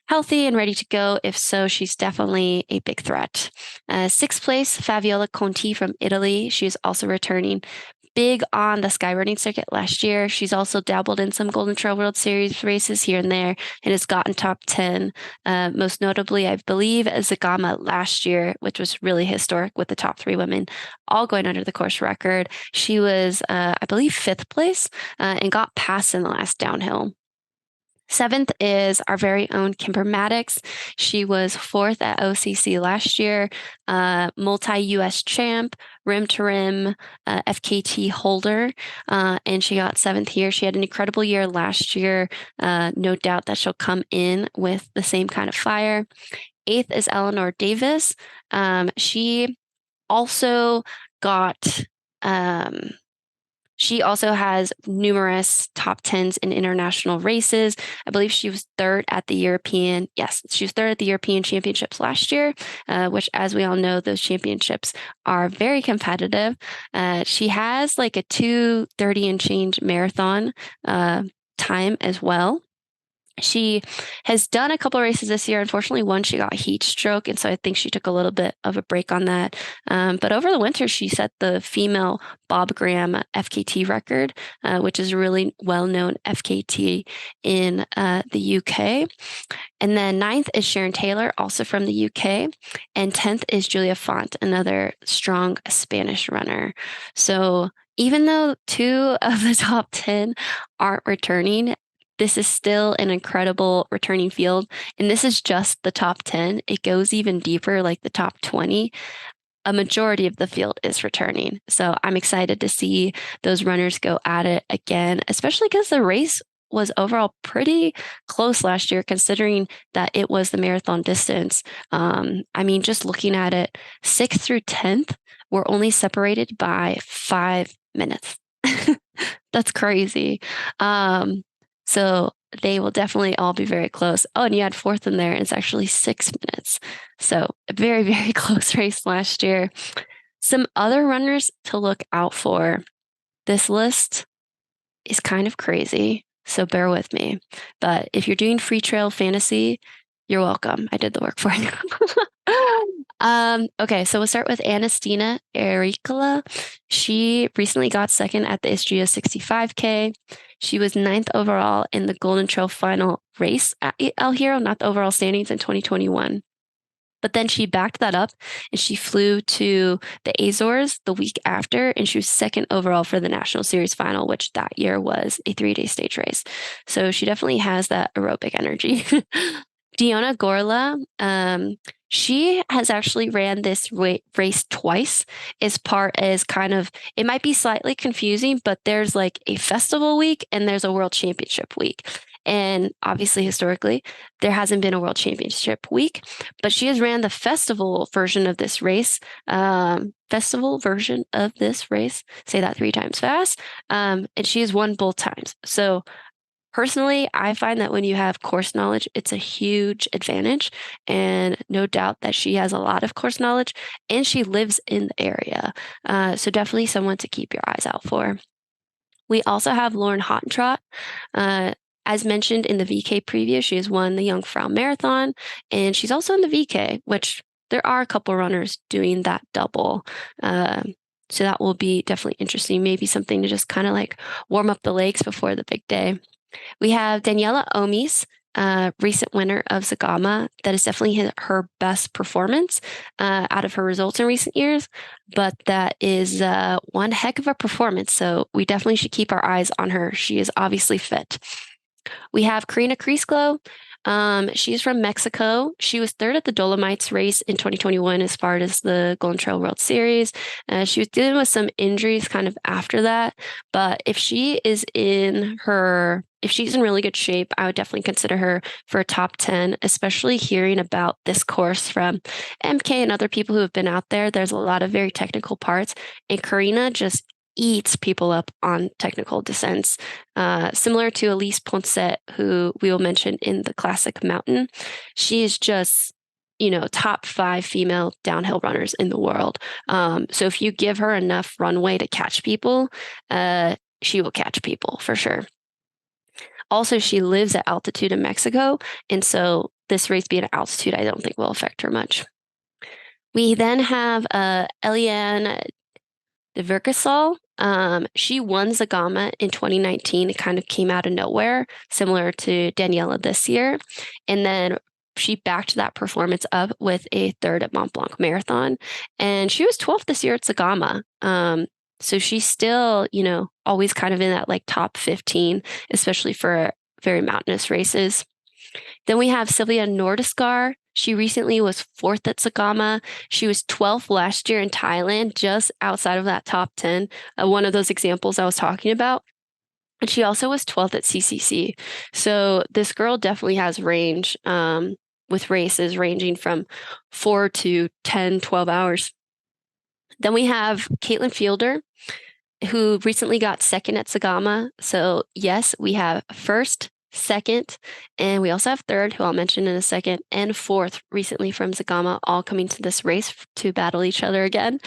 Speaker 2: healthy and ready to go. If so, she's definitely a big threat. 6th place, Fabiola Conti from Italy. She's also returning. Big on the skyrunning circuit last year. She's also dabbled in some Golden Trail World Series races here and there and has gotten top 10. Most notably, I believe, Zagama last year, which was really historic with the top 3 women all going under the course record. She was, I believe, 5th place and got past in the last downhill. 7th is our very own Kimber Maddox. She was 4th at OCC last year, multi-US champ, rim to rim, FKT holder, and she got 7th here. She had an incredible year last year. No doubt that she'll come in with the same kind of fire. 8th is Eleanor Davis. She also got She also has numerous top 10s in international races. I believe she was 3rd at the European. Yes, she was 3rd at the European Championships last year, which, as we all know, those championships are very competitive. She has like a 2:30 and change marathon time as well. She has done a couple of races this year. Unfortunately, one she got heat stroke, and so I think she took a little bit of a break on that. But over the winter, she set the female Bob Graham FKT record, which is a really well-known FKT in the UK. And then 9th is Sharon Taylor, also from the UK. And 10th is Julia Font, another strong Spanish runner. So even though 2 of the top 10 aren't returning, this is still an incredible returning field. And this is just the top 10. It goes even deeper, like the top 20. A majority of the field is returning. So I'm excited to see those runners go at it again, especially because the race was overall pretty close last year, considering that it was the marathon distance. I mean, just looking at it, 6th through 10th were only separated by 5 minutes. That's crazy. So they will definitely all be very close. Oh, and you had 4th in there, and it's actually 6 minutes. So a very, very close race last year. Some other runners to look out for. This list is kind of crazy, so bear with me. But if you're doing Freetrail Fantasy, you're welcome. I did the work for you. Okay, so we'll start with Anastina Ericola. She recently got second at the Istria 65K. She was ninth overall in the Golden Trail final race at El Hierro, not the overall standings in 2021. But then she backed that up and she flew to the Azores the week after, and she was second overall for the National Series final, which that year was a 3-day stage race. So she definitely has that aerobic energy. Diona Gorla, she has actually ran this race twice as kind of, it might be slightly confusing, but there's like a festival week and there's a world championship week. And obviously, historically, there hasn't been a world championship week, but she has ran the festival version of this race. Say that 3 times fast. And she has won both times. So personally, I find that when you have course knowledge, it's a huge advantage. And no doubt that she has a lot of course knowledge and she lives in the area. So definitely someone to keep your eyes out for. We also have Lauren Hottentrott. As mentioned in the VK preview, she has won the Jungfrau Marathon, and she's also in the VK, which there are a couple runners doing that double. So that will be definitely interesting. Maybe something to just kind of like warm up the legs before the big day. We have Daniela Omis, recent winner of Zagama. That is definitely her best performance out of her results in recent years, but that is one heck of a performance. So we definitely should keep our eyes on her. She is obviously fit. We have Karina Krisklo. She's from Mexico. She was third at the Dolomites race in 2021 as far as the Golden Trail World Series. She was dealing with some injuries kind of after that, but if she's in really good shape, I would definitely consider her for a top 10, especially hearing about this course from EmKay and other people who have been out there. There's a lot of very technical parts, and Karina just eats people up on technical descents, similar to Elise Poncet, who we will mention in the Classic Mountain. She is just, top 5 female downhill runners in the world. So if you give her enough runway to catch people, she will catch people for sure. Also, she lives at altitude in Mexico, and so this race being at altitude, I don't think will affect her much. We then have Eliane de Verkesal. She won Zagama in 2019. It kind of came out of nowhere, similar to Daniela this year. And then she backed that performance up with a third at Mont Blanc Marathon. And she was 12th this year at Zagama. So she's still, always kind of in that like top 15, especially for very mountainous races. Then we have Sylvia Nordiskar. She recently was 4th at Zagama. She was 12th last year in Thailand, just outside of that top 10, one of those examples I was talking about. And she also was 12th at CCC. So this girl definitely has range with races ranging from 4 to 10, 12 hours. Then we have Caitlin Fielder, who recently got second at Zagama. So yes, we have first, second, and we also have third, who I'll mention in a second, and fourth recently from Zagama, all coming to this race to battle each other again.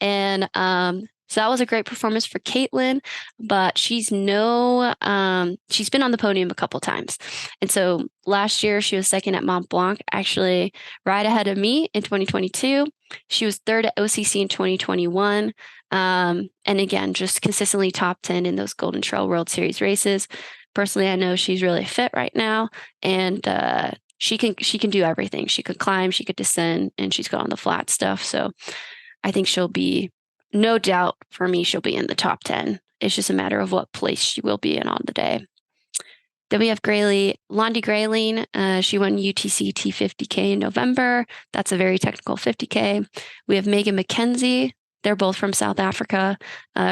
Speaker 2: And so that was a great performance for Caitlin, but she's been on the podium a couple times. And so last year she was second at Mont Blanc, actually right ahead of me in 2022. She was third at OCC in 2021. And again, just consistently top 10 in those Golden Trail World Series races. Personally, I know she's really fit right now, and she can do everything. She could climb, she could descend, and she's good on the flat stuff. So I think she'll be, no doubt for me, she'll be in the top 10. It's just a matter of what place she will be in on the day. Then we have Londi Grayling. She won UTC T50K in November. That's a very technical 50K. We have Megan McKenzie. They're both from South Africa.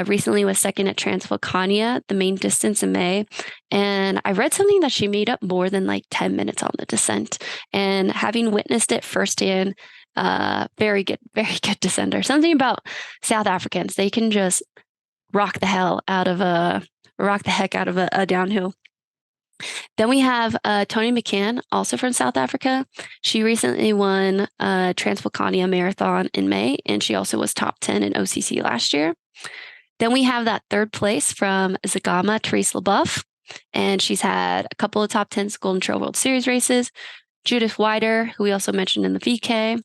Speaker 2: Recently was second at Transvolcania, the main distance in May. And I read something that she made up more than like 10 minutes on the descent. And having witnessed it firsthand, very good descender. Something about South Africans, they can just rock the heck out of a downhill. Then we have Tony McCann, also from South Africa. She recently won Transvolcania Marathon in May, and she also was top 10 in OCC last year. Then we have that third place from Zagama, Therese LeBoeuf, and she's had a couple of top 10s Golden Trail World Series races. Judith Wider, who we also mentioned in the VK.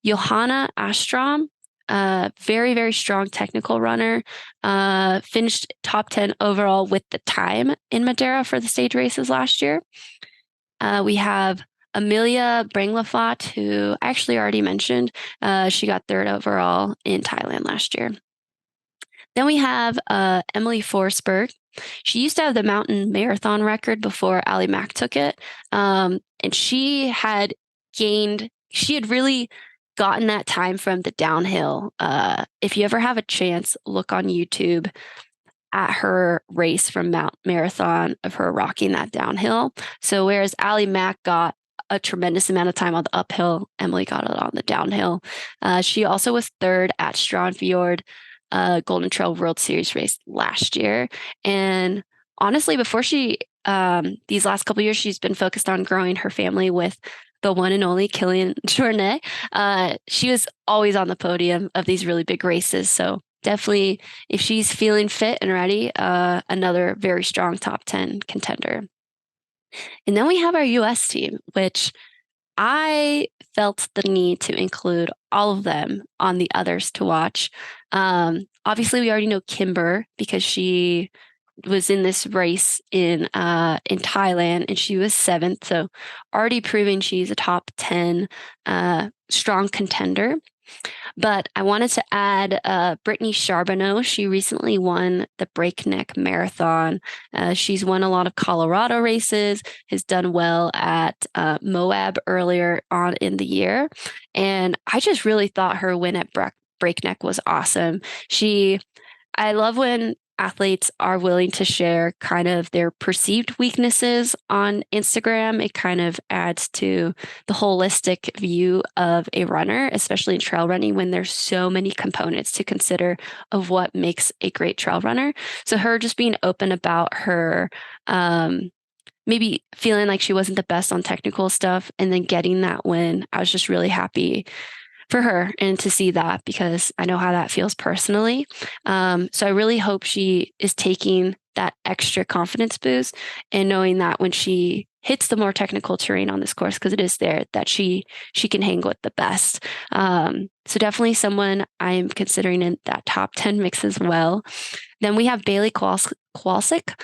Speaker 2: Johanna Astrom, very, very strong technical runner, finished top 10 overall with the time in Madeira for the stage races last year. We have Amelia Branglafot, who I actually already mentioned. She got third overall in Thailand last year. Then we have Emily Forsberg. She used to have the mountain marathon record before Ali Mack took it. And she had really gotten that time from the downhill. If you ever have a chance, look on YouTube at her race from Mount Marathon of her rocking that downhill. So whereas Ali Mack got a tremendous amount of time on the uphill, Emily got it on the downhill. She also was third at Strandfjord Golden Trail World Series race last year. And honestly, before these last couple of years, she's been focused on growing her family with the one and only Kilian Jornet. She was always on the podium of these really big races. So definitely, if she's feeling fit and ready, another very strong top 10 contender. And then we have our US team, which I felt the need to include all of them on the others to watch. Obviously, we already know Kimber because she was in this race in Thailand and she was 7th. So already proving she's a top 10 strong contender. But I wanted to add Brittany Charbonneau. She recently won the Breakneck Marathon. She's won a lot of Colorado races, has done well at Moab earlier on in the year. And I just really thought her win at Breakneck was awesome. I love when athletes are willing to share kind of their perceived weaknesses on Instagram. It kind of adds to the holistic view of a runner, especially in trail running when there's so many components to consider of what makes a great trail runner. So her just being open about her maybe feeling like she wasn't the best on technical stuff and then getting that win, I was just really happy for her and to see that because I know how that feels personally. So I really hope she is taking that extra confidence boost and knowing that when she hits the more technical terrain on this course, because it is there, that she can hang with the best. So definitely someone I'm considering in that top 10 mix as well. Then we have Bailey Kowalczyk.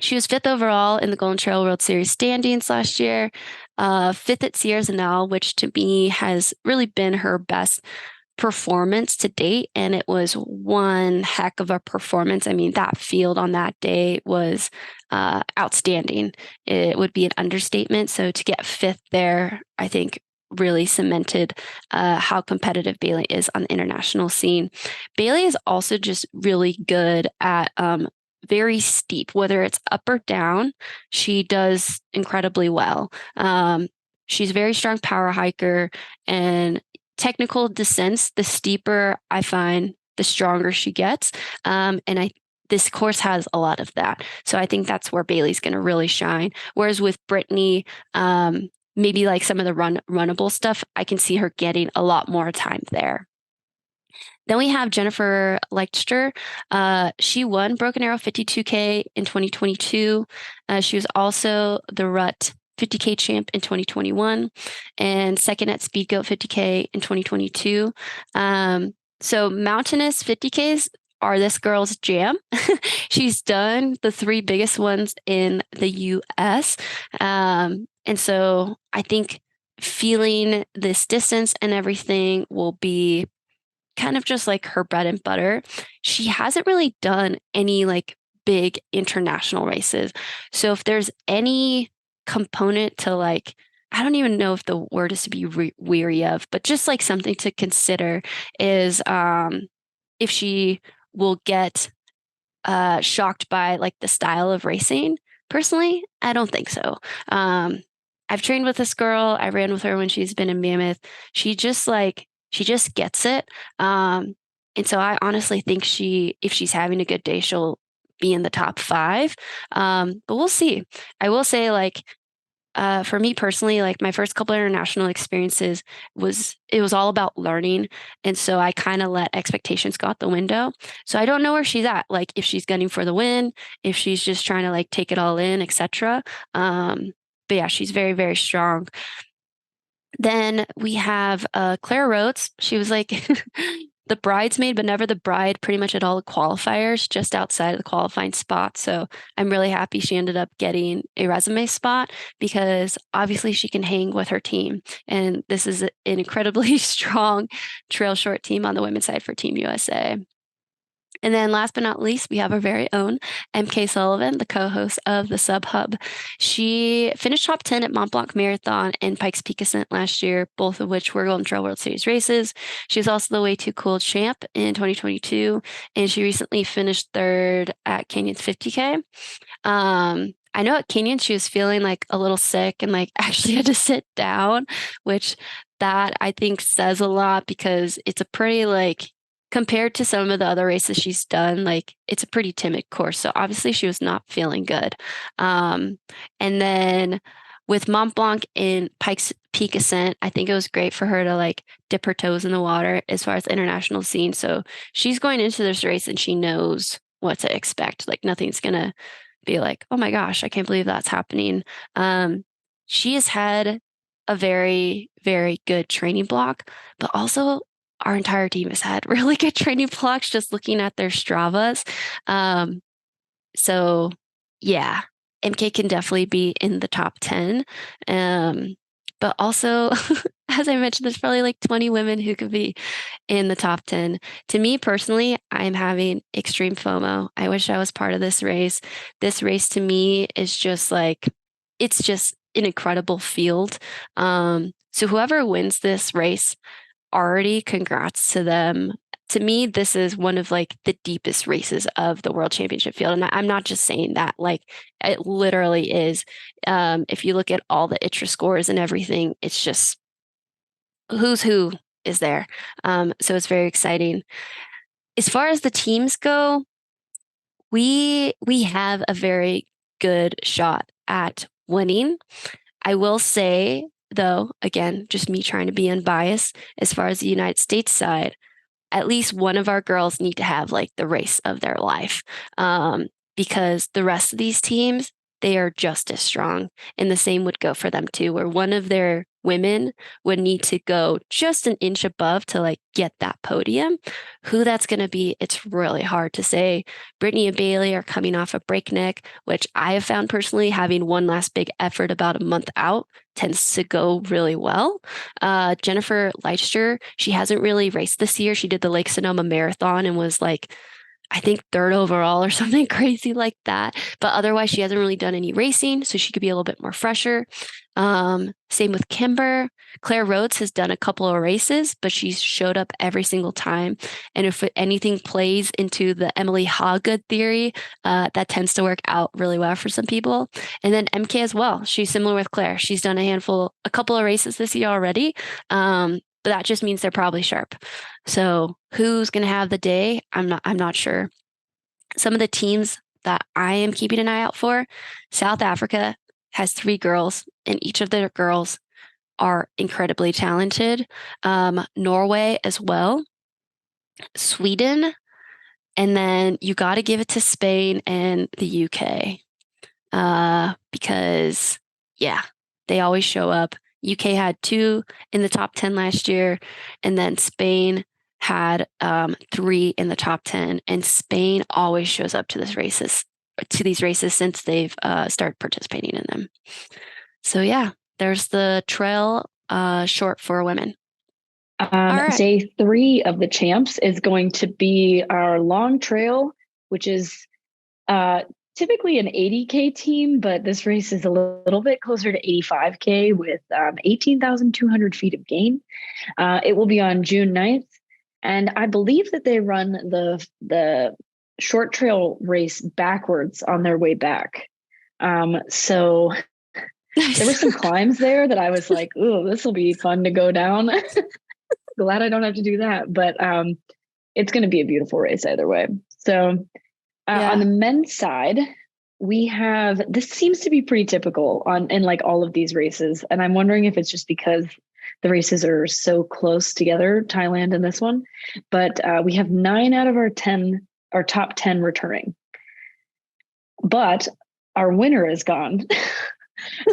Speaker 2: She was 5th overall in the Golden Trail World Series standings last year, 5th at Sierra Zanal, which to me has really been her best performance to date. And it was one heck of a performance. I mean, that field on that day was outstanding. It would be an understatement. So to get 5th there, I think really cemented how competitive Bailey is on the international scene. Bailey is also just really good at very steep, whether it's up or down, she does incredibly well. She's a very strong power hiker and technical descents, the steeper I find, the stronger she gets. And this course has a lot of that. So I think that's where Bailey's going to really shine. Whereas with Brittany, maybe like some of the runnable stuff, I can see her getting a lot more time there. Then we have Jennifer Leichter. She won Broken Arrow 52K in 2022. She was also the Rut 50K champ in 2021 and second at Speedgoat 50K in 2022. So mountainous 50Ks are this girl's jam. She's done the 3 biggest ones in the US. And so I think feeling this distance and everything will be kind of just like her bread and butter. She hasn't really done any like big international races. So if there's any component to like, I don't even know if the word is to be weary of, but just like something to consider is if she will get shocked by like the style of racing. Personally, I don't think so. I've trained with this girl. I ran with her when she's been in Mammoth. She just gets it. And so I honestly think if she's having a good day, she'll be in the top 5. But we'll see. I will say like, for me personally, like my first couple of international experiences it was all about learning. And so I kind of let expectations go out the window. So I don't know where she's at, like if she's gunning for the win, if she's just trying to like take it all in, etc. But yeah, she's very, very strong. Then we have Claire Rhodes. She was like the bridesmaid, but never the bride, pretty much at all the qualifiers, just outside of the qualifying spot. So I'm really happy she ended up getting a resume spot because obviously she can hang with her team. And this is an incredibly strong trail short team on the women's side for Team USA. And then last but not least, we have our very own EmKay Sullivan, the co-host of the Sub Hub. She finished top 10 at Mont Blanc Marathon and Pikes Peak Ascent last year, both of which were Golden Trail World Series races. She was also the Way Too Cool champ in 2022, and she recently finished third at Canyon's 50K. I know at Canyon she was feeling like a little sick and like actually had to sit down, which that I think says a lot because it's a pretty like compared to some of the other races she's done, like it's a pretty timid course. So obviously she was not feeling good. And then with Mont Blanc in Pikes Peak Ascent, I think it was great for her to like dip her toes in the water as far as the international scene. So she's going into this race and she knows what to expect. Like nothing's gonna be like, oh my gosh, I can't believe that's happening. She has had a very, very good training block, but also our entire team has had really good training blocks just looking at their Stravas. So yeah, EmKay can definitely be in the top 10. But also, as I mentioned, there's probably like 20 women who could be in the top 10. To me personally, I'm having extreme FOMO. I wish I was part of this race. This race to me is just like, it's just an incredible field. So whoever wins this race, already congrats to them. To me, this is one of like the deepest races of the world championship field. And I'm not just saying that, like it literally is. If you look at all the ITRA scores and everything, it's just who's who is there. So it's very exciting. As far as the teams go, we have a very good shot at winning. I will say, though, again, just me trying to be unbiased, as far as the United States side, at least one of our girls need to have like the race of their life, because the rest of these teams, they are just as strong. And the same would go for them too, where one of their women would need to go just an inch above to like get that podium. Who that's going to be, it's really hard to say. Brittany and Bailey are coming off a breakneck, which I have found personally having one last big effort about a month out tends to go really well. Jennifer Leitster, she hasn't really raced this year. She did the Lake Sonoma Marathon and was like, I think third overall or something crazy like that. But otherwise, she hasn't really done any racing, so she could be a little bit more fresher. Same with Kimber. Claire Rhodes has done a couple of races, but she's showed up every single time. And if anything plays into the Emily Hawgood theory, that tends to work out really well for some people. And then EmKay as well. She's similar with Claire. She's done a couple of races this year already. But that just means they're probably sharp. So who's going to have the day? I'm not sure. Some of the teams that I am keeping an eye out for, South Africa has 3 girls, and each of their girls are incredibly talented. Norway as well, Sweden, and then you got to give it to Spain and the UK, because yeah, they always show up. UK had 2 in the top 10 last year, and then Spain had 3 in the top 10. And Spain always shows up to these races since they've started participating in them. So yeah, there's the trail short for women.
Speaker 1: Right. Day 3 of the champs is going to be our long trail, which is typically an 80K team, but this race is a little bit closer to 85K with 18,200 feet of gain. It will be on June 9th. And I believe that they run the short trail race backwards on their way back. So there were some climbs there that I was like, "Ooh, this will be fun to go down." Glad I don't have to do that, but it's going to be a beautiful race either way. So on the men's side, we have, this seems to be pretty typical in like all of these races. And I'm wondering if it's just because the races are so close together, Thailand and this one, but we have 9 out of our top 10 returning, but our winner is gone.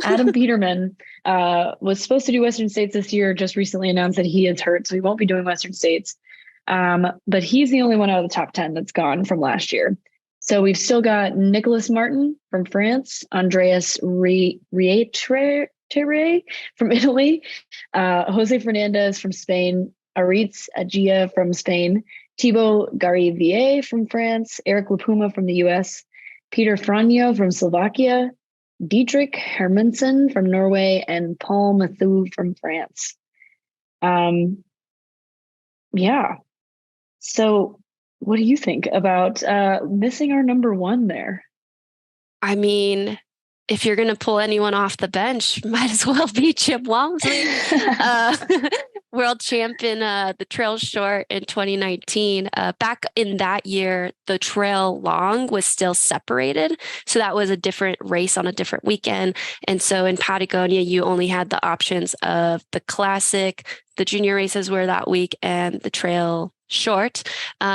Speaker 1: Adam Peterman was supposed to do Western States this year, just recently announced that he is hurt, so he won't be doing Western States. But he's the only one out of the top 10 that's gone from last year. So we've still got Nicholas Martin from France, Andreas Rietre from Italy, Jose Fernandez from Spain, Aritz Agia from Spain, Thibaut Garivier from France, Eric Lapuma from the US, Peter Franjo from Slovakia, Dietrich Hermansen from Norway, and Paul Mathieu from France. Yeah. So what do you think about missing our number one there?
Speaker 2: I mean, if you're going to pull anyone off the bench, might as well be Chip Walmsley, world champion, the trail short in 2019. Back in that year, the trail long was still separated. So that was a different race on a different weekend. And so in Patagonia, you only had the options of the classic, the junior races were that week, and the trail short. So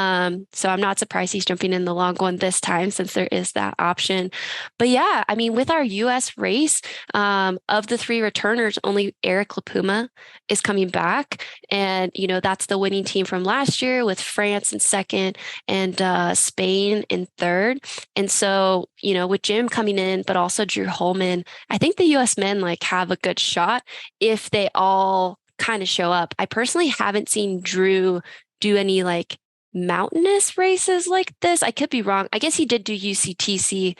Speaker 2: I'm not surprised he's jumping in the long one this time since there is that option. But yeah, I mean, with our US race, of the three returners, only Eric Lapuma is coming back. And, you know, that's the winning team from last year with France in second and Spain in third. And so, you know, with Jim coming in, but also Drew Holman, I think the US men like have a good shot if they all kind of show up. I personally haven't seen Drew do any like mountainous races like this. I could be wrong. I guess he did do UCTC.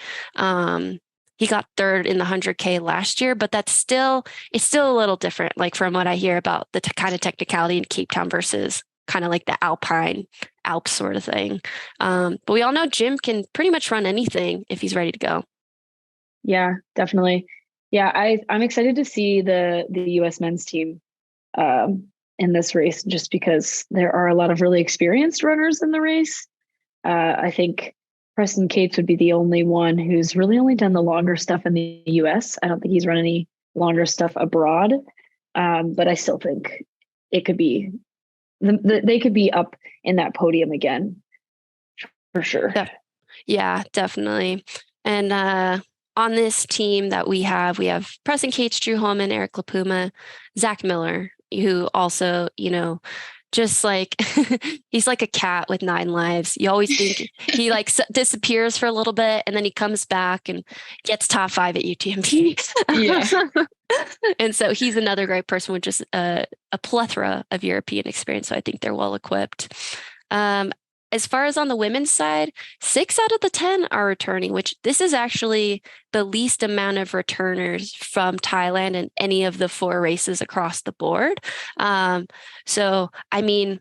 Speaker 2: He got third in the 100K last year, but it's still a little different, like from what I hear about the kind of technicality in Cape Town versus kind of like the Alps sort of thing. But we all know Jim can pretty much run anything if he's ready to go.
Speaker 1: Yeah, definitely. Yeah, I'm excited to see the US men's team in this race, just because there are a lot of really experienced runners in the race. I think Preston Cates would be the only one who's really only done the longer stuff in the US. I don't think he's run any longer stuff abroad. But I still think it could be, they could be up in that podium again, for sure.
Speaker 2: Yeah, definitely. And on this team that we have Preston Cates, Drew Holman, Eric Lapuma, Zach Miller, who also, you know, just like he's like a cat with 9 lives. You always think he like disappears for a little bit and then he comes back and gets top 5 at UTMB. Yeah. And so he's another great person with just a plethora of European experience. So I think they're well equipped. As far as on the women's side, 6 out of the 10 are returning, which this is actually the least amount of returners from Thailand in any of the 4 races across the board. So, I mean,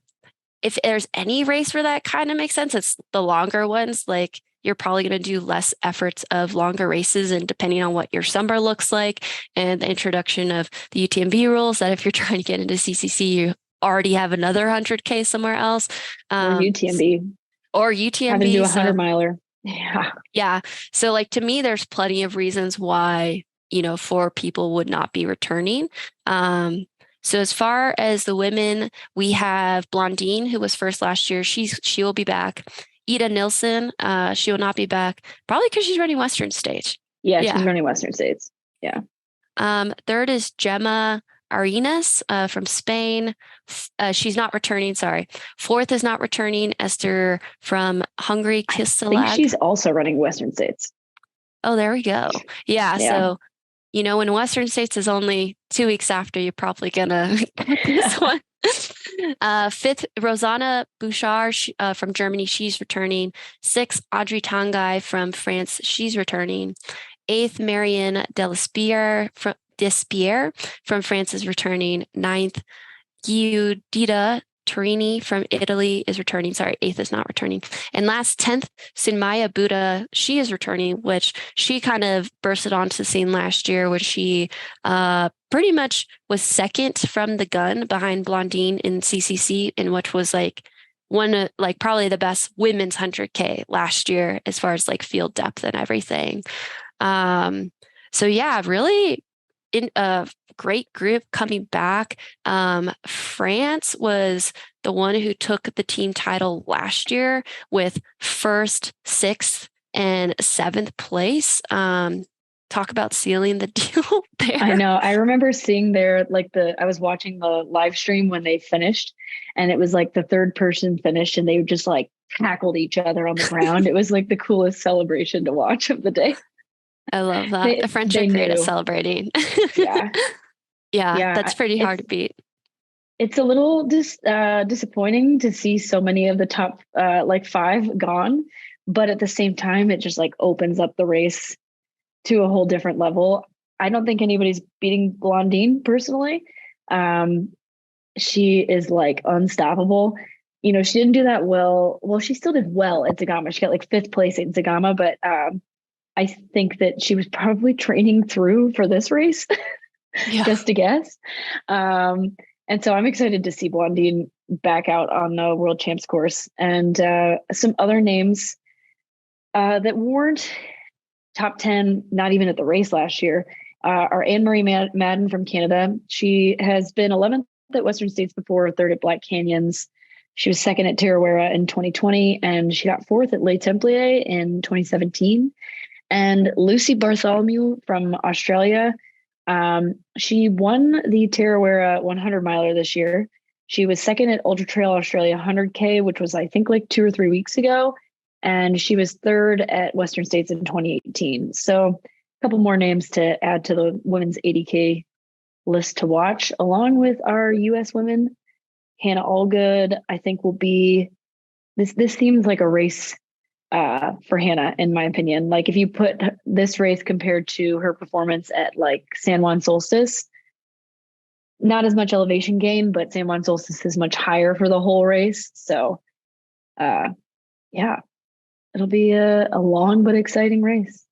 Speaker 2: if there's any race where that kind of makes sense, it's the longer ones. Like you're probably going to do less efforts of longer races, and depending on what your summer looks like and the introduction of the UTMB rules, that if you're trying to get into CCC, you already have another 100K somewhere else.
Speaker 1: Or UTMB. Having to do 100-miler. Yeah.
Speaker 2: Yeah. So like, to me, there's plenty of reasons why, you know, 4 people would not be returning. So as far as the women, we have Blondine, who was first last year. She will be back. Ida Nilsson, she will not be back, probably because she's running Western States.
Speaker 1: Yeah, she's running Western States. Yeah.
Speaker 2: Third is Gemma Arenas from Spain. She's not returning. Sorry. 4th is not returning. Esther from Hungary. Kistelag.
Speaker 1: I think she's also running Western States.
Speaker 2: Oh, there we go. Yeah. So, you know, when Western States is only 2 weeks after, you're probably gonna get this one. 5th, Rosanna Bouchard from Germany. She's returning. 6th, Audrey Tanguy from France. She's returning. 8th, Marianne Despierre from France is returning. 9th, Giudita Torini from Italy is returning. Sorry, 8th is not returning. And last, 10th, Sinmaya Buddha, she is returning, which she kind of bursted onto the scene last year when she pretty much was second from the gun behind Blondine in CCC, in which was like probably the best women's 100K last year as far as like field depth and everything. So yeah, really in a great group coming back. France was the one who took the team title last year with 1st, 6th, and 7th place. talk about sealing the deal there.
Speaker 1: I know. I remember seeing I was watching the live stream when they finished, and it was like the third person finished and they just like tackled each other on the ground. It was like the coolest celebration to watch of the day.
Speaker 2: I love that. The French are great at celebrating.
Speaker 1: Yeah.
Speaker 2: Yeah. That's pretty hard to beat.
Speaker 1: It's a little disappointing to see so many of the top 5 gone, but at the same time, it just like opens up the race to a whole different level. I don't think anybody's beating Blondine personally. She is like unstoppable. You know, she didn't do that well. Well, she still did well at Zagama. She got like 5th place at Zagama, but I think that she was probably training through for this race, just to guess. And so I'm excited to see Blondine back out on the World Champs course. And some other names that weren't top 10, not even at the race last year, are Anne-Marie Madden from Canada. She has been 11th at Western States before, 3rd at Black Canyons. She was 2nd at Tarawera in 2020, and she got 4th at Les Templiers in 2017. And Lucy Bartholomew from Australia, she won the Tarawera 100 miler this year. She was 2nd at Ultra Trail Australia 100K, which was, I think, like 2 or 3 weeks ago. And she was 3rd at Western States in 2018. So a couple more names to add to the women's 80K list to watch, along with our U.S. women. Hannah Allgood, I think, will be this seems like a race for Hannah, in my opinion. Like if you put this race compared to her performance at like San Juan Solstice, not as much elevation gain, but San Juan Solstice is much higher for the whole race. So yeah, it'll be a long but exciting race.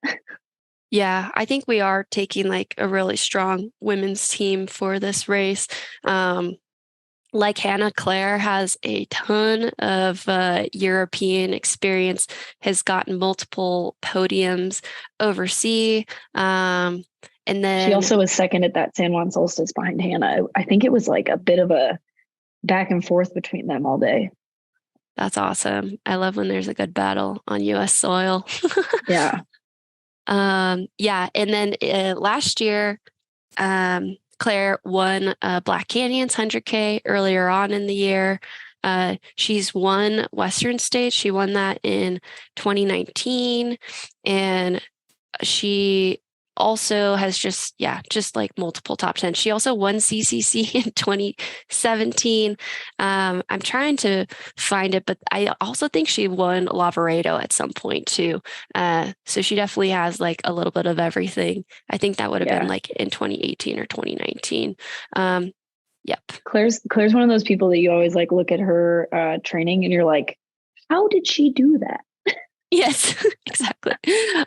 Speaker 2: Yeah, I think we are taking like a really strong women's team for this race. Like Hannah, Claire has a ton of European experience, has gotten multiple podiums overseas. And then
Speaker 1: she also was 2nd at that San Juan Solstice behind Hannah. I think it was like a bit of a back and forth between them all day.
Speaker 2: That's awesome. I love when there's a good battle on U.S. soil.
Speaker 1: Yeah.
Speaker 2: Yeah. And then last year, Claire won Black Canyons 100K earlier on in the year. She's won Western States. She won that in 2019. And she also has just like multiple top 10. She also won CCC in 2017. I'm trying to find it, but I also think she won Lavaredo at some point too. So she definitely has like a little bit of everything. I think that would have been like in 2018 or 2019. Yep.
Speaker 1: Claire's one of those people that you always like look at her training and you're like, how did she do that?
Speaker 2: Yes, exactly.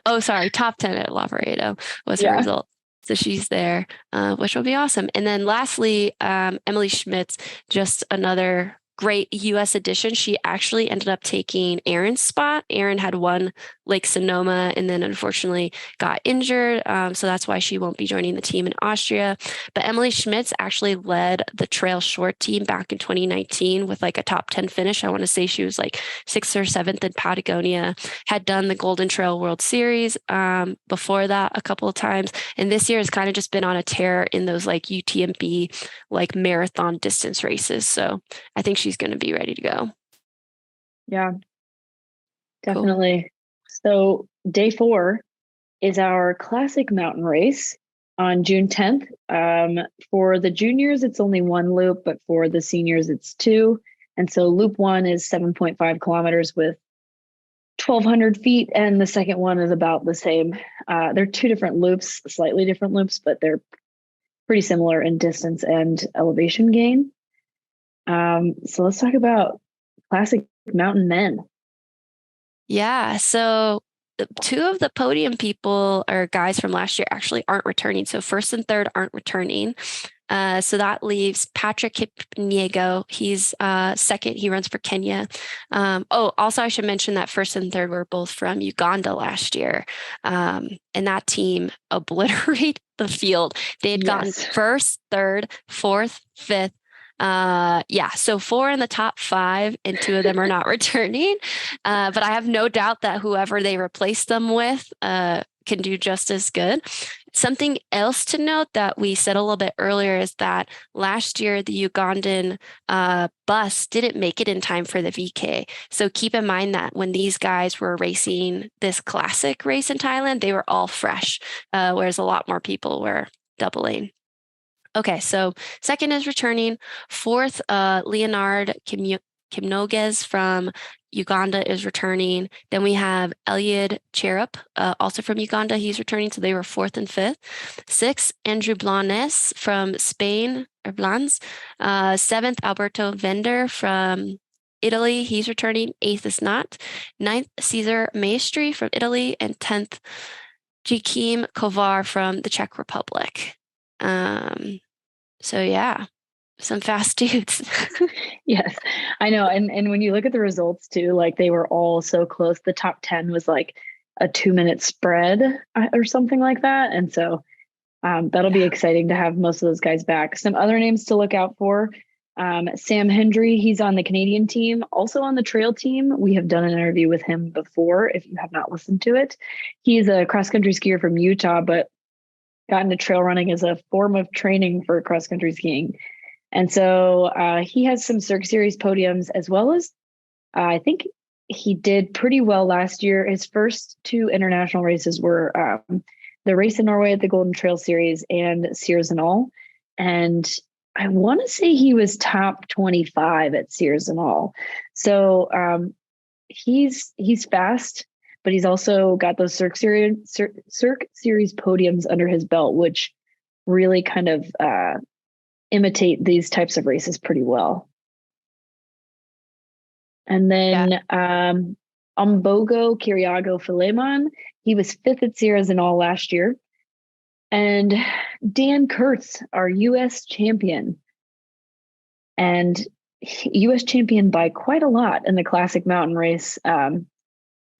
Speaker 2: Oh, sorry. Top 10 at Lavaredo was her result. So she's there, which will be awesome. And then lastly, Emily Schmitz, just another great U.S. addition. She actually ended up taking Erin's spot. Erin had won Lake Sonoma and then unfortunately got injured. So that's why she won't be joining the team in Austria. But Emily Schmitz actually led the trail short team back in 2019 with like a top 10 finish. I want to say she was like 6th or 7th in Patagonia, had done the Golden Trail World Series before that a couple of times. And this year has kind of just been on a tear in those like UTMB, like marathon distance races. So I think she's going to be ready to go.
Speaker 1: Yeah, definitely. Cool. So day 4 is our classic mountain race on June 10th. For the juniors, it's only 1 loop, but for the seniors, it's 2. And so loop 1 is 7.5 kilometers with 1,200 feet. And the second one is about the same. They're 2 different loops, slightly different loops, but they're pretty similar in distance and elevation gain. So let's talk about classic mountain men.
Speaker 2: Yeah. So 2 of the podium people or guys from last year actually aren't returning. So 1st and 3rd aren't returning. So that leaves Patrick Kipniego. He's 2nd. He runs for Kenya. Also I should mention that 1st and 3rd were both from Uganda last year. And that team obliterated the field. They had gotten 1st, 3rd, 4th, 5th. So 4 in the top 5 and 2 of them are not returning. But I have no doubt that whoever they replaced them with can do just as good. Something else to note that we said a little bit earlier is that last year the Ugandan bus didn't make it in time for the VK. So keep in mind that when these guys were racing this classic race in Thailand, they were all fresh, whereas a lot more people were doubling. Okay, so second is returning. Fourth, Leonard Kimnoges from Uganda is returning. Then we have Eliud Cherup, also from Uganda. He's returning. So they were fourth and fifth. Sixth, Andrew Blanes from Spain, or Blans. Seventh, Alberto Vender from Italy. He's returning. Eighth is not. Ninth, Cesar Maestri from Italy. And 10th, Jikim Kovar from the Czech Republic. So yeah, some fast dudes.
Speaker 1: Yes, I know. And when you look at the results too, like they were all so close. The top 10 was like a 2-minute spread or something like that. And so that'll be exciting to have most of those guys back. Some other names to look out for. Sam Hendry, he's on the Canadian team, also on the trail team. We have done an interview with him before, if you have not listened to it. He's a cross-country skier from Utah, but got into trail running as a form of training for cross-country skiing. And so he has some Cirque Series podiums, as well as I think he did pretty well last year. His first 2 international races were the race in Norway at the Golden Trail Series and Sears and All. And I want to say he was top 25 at Sears and All. So he's fast, but he's also got those Cirque Series podiums under his belt, which really kind of imitate these types of races pretty well. And then Umbogo Kiriago Philemon, he was 5th at Sierras and All last year. And Dan Kurtz, our U.S. champion, and U.S. champion by quite a lot in the Classic Mountain Race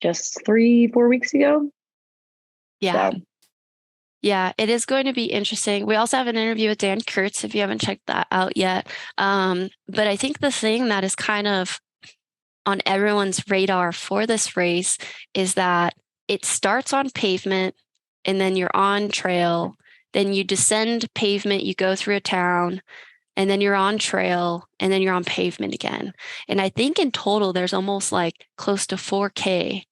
Speaker 1: just 3-4 weeks ago.
Speaker 2: Yeah. So. Yeah, it is going to be interesting. We also have an interview with Dan Kurtz, if you haven't checked that out yet. But I think the thing that is kind of on everyone's radar for this race is that it starts on pavement and then you're on trail, then you descend pavement, you go through a town, and then you're on trail, and then you're on pavement again. And I think in total, there's almost like close to 4K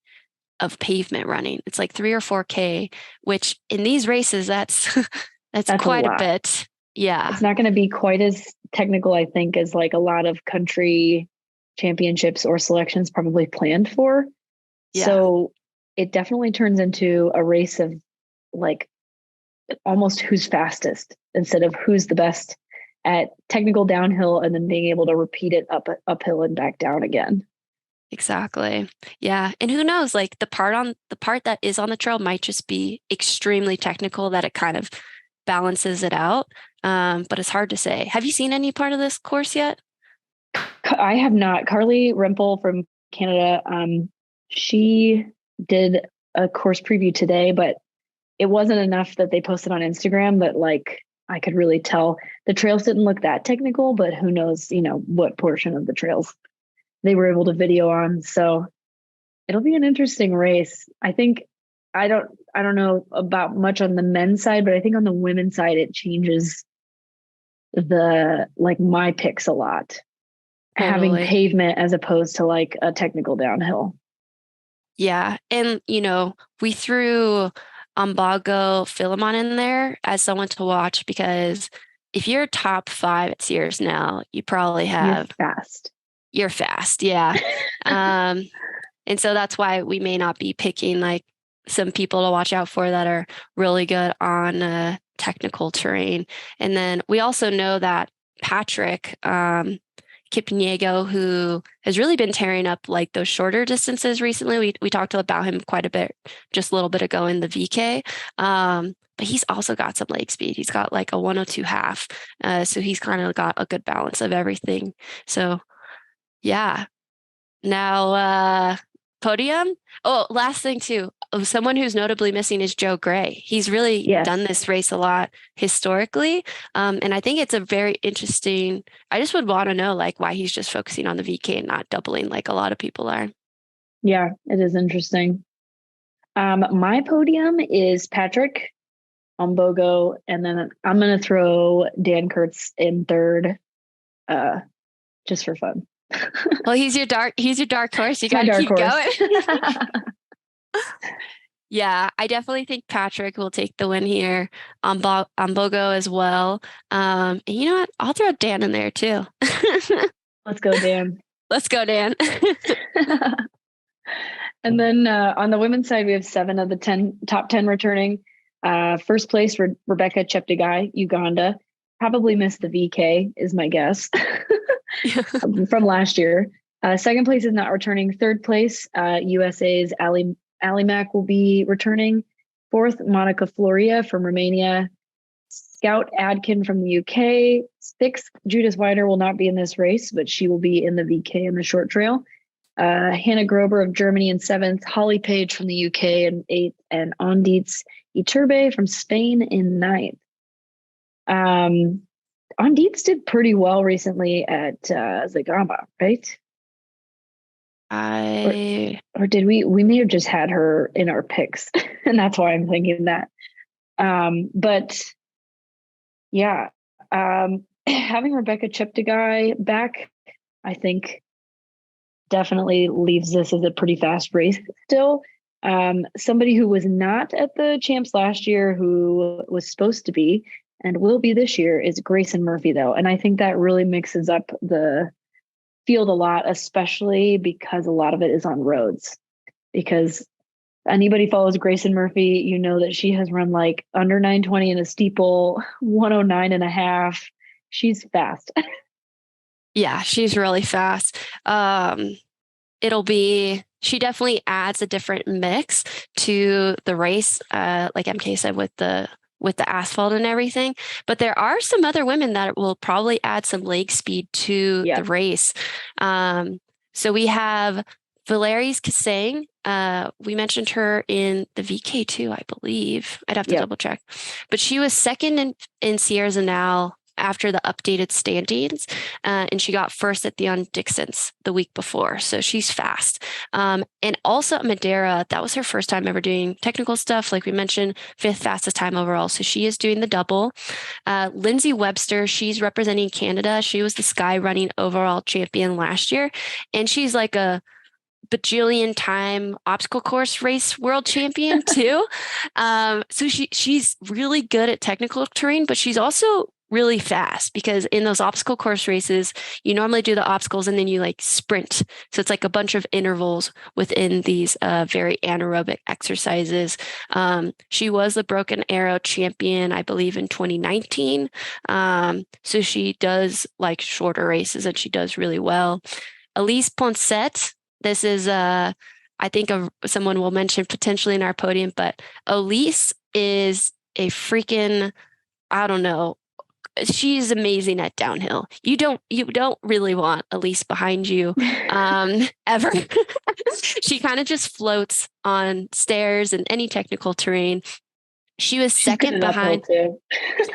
Speaker 2: of pavement running. It's like 3 or 4K, which in these races, that's quite a bit. Yeah.
Speaker 1: It's not going to be quite as technical, I think, as like a lot of country championships or selections probably planned for. Yeah. So it definitely turns into a race of like almost who's fastest instead of who's the best at technical downhill and then being able to repeat it uphill and back down again.
Speaker 2: Exactly. Yeah. And who knows, like the part that is on the trail might just be extremely technical, that it kind of balances it out. But it's hard to say. Have you seen any part of this course yet?
Speaker 1: I have not. Carly Rempel from Canada, she did a course preview today, but it wasn't enough that they posted on Instagram that like I could really tell. The trails didn't look that technical, but who knows, what portion of the trails they were able to video on. So it'll be an interesting race. I think I don't know about much on the men's side, but I think on the women's side, it changes my picks a lot. Totally. Having pavement as opposed to like a technical downhill.
Speaker 2: Yeah. And, we threw Umbogo Philemon in there as someone to watch, because if you're top 5 at Sears now, you probably have You're fast. Yeah. And so that's why we may not be picking like some people to watch out for that are really good on technical terrain. And then we also know that Patrick Kipniego, who has really been tearing up like those shorter distances recently. We talked about him quite a bit just a little bit ago in the VK. But he's also got some leg speed. He's got like a 102 half. So he's kind of got a good balance of everything. So yeah. Now, podium. Oh, last thing too. Someone who's notably missing is Joe Gray. He's really done this race a lot historically. And I think it's a very interesting, I just would want to know like why he's just focusing on the VK and not doubling like a lot of people are.
Speaker 1: Yeah, it is interesting. My podium is Patrick on Bogo, and then I'm gonna throw Dan Kurtz in third, just for fun.
Speaker 2: Well, he's your dark horse. You got to keep
Speaker 1: going.
Speaker 2: Yeah, I definitely think Patrick will take the win here on Bogo as well. And you know what? I'll throw Dan in there too.
Speaker 1: Let's go, Dan.
Speaker 2: Let's go, Dan.
Speaker 1: And then on the women's side, we have 7 of the top 10 returning. First place for Rebecca Cheptegei, Uganda. Probably missed the VK, is my guess, from last year. Second place is not returning. Third place, USA's Ali Mack will be returning. Fourth, Monica Floria from Romania. Scout Adkin from the UK. Sixth, Judith Weiner will not be in this race, but she will be in the VK in the short trail. Hannah Grober of Germany in 7th. Holly Page from the UK in 8th. And Onditz Iturbe from Spain in 9th. Onditz did pretty well recently at Zagama, right? Or did we may have just had her in our picks and that's why I'm thinking that. But yeah, having Rebecca Cheptegei back, I think definitely leaves this as a pretty fast race still. Somebody who was not at the champs last year, who was supposed to be and will be this year, is Grayson Murphy though. And I think that really mixes up the field a lot, especially because a lot of it is on roads. Because anybody follows Grayson Murphy, you know that she has run like under 920 in a steeple, 109 and a half. She's fast.
Speaker 2: Yeah, she's really fast. She definitely adds a different mix to the race, like EmKay said, with the asphalt and everything. But there are some other women that will probably add some leg speed to the race. So we have Valeries Kassang. We mentioned her in the VK too, I believe. I'd have to double check. But she was second in Sierra Zanal after the updated standings, and she got first at the Dixons the week before. So she's fast. And also at Madeira, that was her first time ever doing technical stuff. Like we mentioned, 5th fastest time overall. So she is doing the double. Lindsay Webster, she's representing Canada. She was the Sky Running overall champion last year. And she's like a bajillion time obstacle course race world champion too. So she's really good at technical terrain, but she's also really fast, because in those obstacle course races, you normally do the obstacles and then you like sprint. So it's like a bunch of intervals within these very anaerobic exercises. She was the Broken Arrow champion, I believe, in 2019. So she does like shorter races and she does really well. Elise Poncet, this is I think someone we'll mention potentially in our podium, but Elise is a freaking, I don't know, she's amazing at downhill. You don't really want Elise behind you ever. She kind of just floats on stairs and any technical terrain. She was second behind,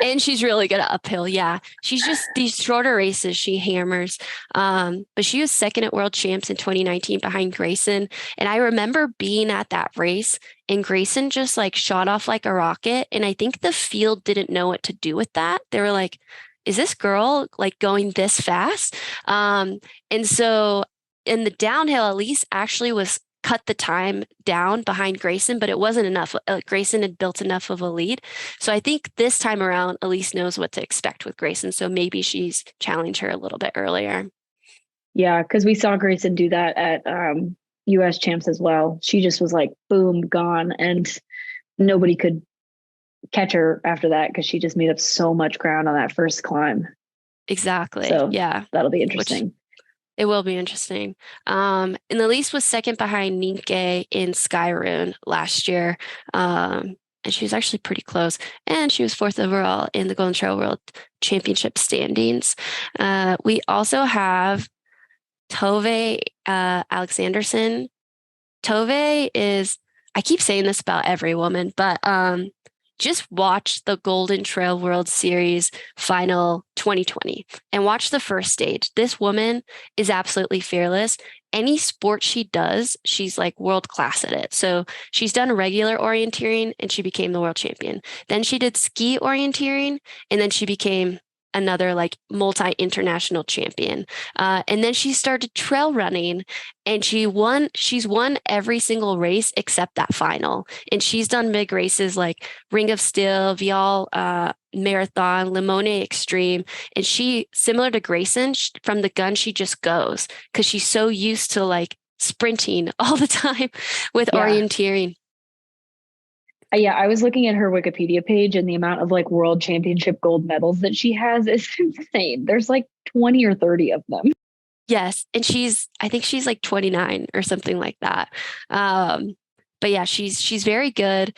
Speaker 2: and she's really good at uphill. Yeah, she's just these shorter races she hammers. But she was second at World Champs in 2019 behind Grayson. And I remember being at that race, and Grayson just like shot off like a rocket. And I think the field didn't know what to do with that. They were like, "Is this girl like going this fast?" And so in the downhill, Elise actually was cut the time down behind Grayson, but it wasn't enough. Grayson had built enough of a lead. So I think this time around, Elise knows what to expect with Grayson. So maybe she's challenged her a little bit earlier.
Speaker 1: Yeah, because we saw Grayson do that at US Champs as well. She just was like, boom, gone. And nobody could catch her after that because she just made up so much ground on that first climb.
Speaker 2: Exactly.
Speaker 1: So
Speaker 2: yeah,
Speaker 1: that'll be interesting.
Speaker 2: It will be interesting. And Elise was second behind EmKay in Skyrune last year. And she was actually pretty close. And she was 4th overall in the Golden Trail World Championship standings. We also have Tove Alexanderson. Tove is, I keep saying this about every woman, but just watch the Golden Trail World Series final 2020 and watch the first stage. This woman is absolutely fearless. any sport she does, she's like world class at it. So she's done regular orienteering and she became the world champion. Then she did ski orienteering and then she became another like multi-international champion. And then she started trail running and she's won every single race except that final. And she's done big races like Ring of Steel, Vial Marathon, Limone Extreme. And she, similar to Grayson, from the gun, she just goes because she's so used to like sprinting all the time with orienteering.
Speaker 1: Yeah, I was looking at her Wikipedia page and the amount of like world championship gold medals that she has is insane. There's like 20 or 30 of them.
Speaker 2: Yes. And I think she's like 29 or something like that. But yeah, she's very good.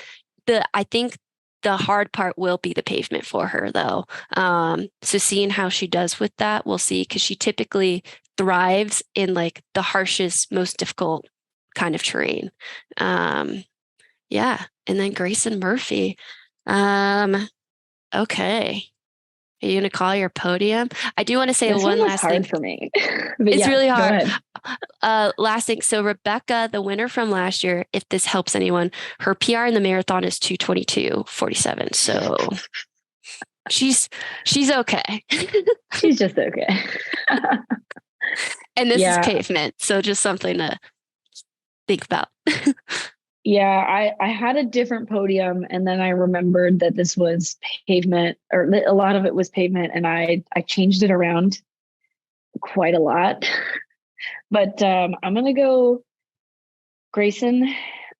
Speaker 2: I think the hard part will be the pavement for her though. So seeing how she does with that, we'll see, because she typically thrives in like the harshest, most difficult kind of terrain. Yeah. And then Grayson Murphy. Okay. Are you going to call your podium? I do want to say one last thing
Speaker 1: for me.
Speaker 2: It's really hard. Last thing. So Rebecca, the winner from last year, if this helps anyone, her PR in the marathon is 2:22:47. So she's okay.
Speaker 1: She's just okay.
Speaker 2: And this is pavement. So just something to think about.
Speaker 1: Yeah, I had a different podium and then I remembered that this was pavement, or a lot of it was pavement, and I changed it around quite a lot. But I'm going to go Grayson,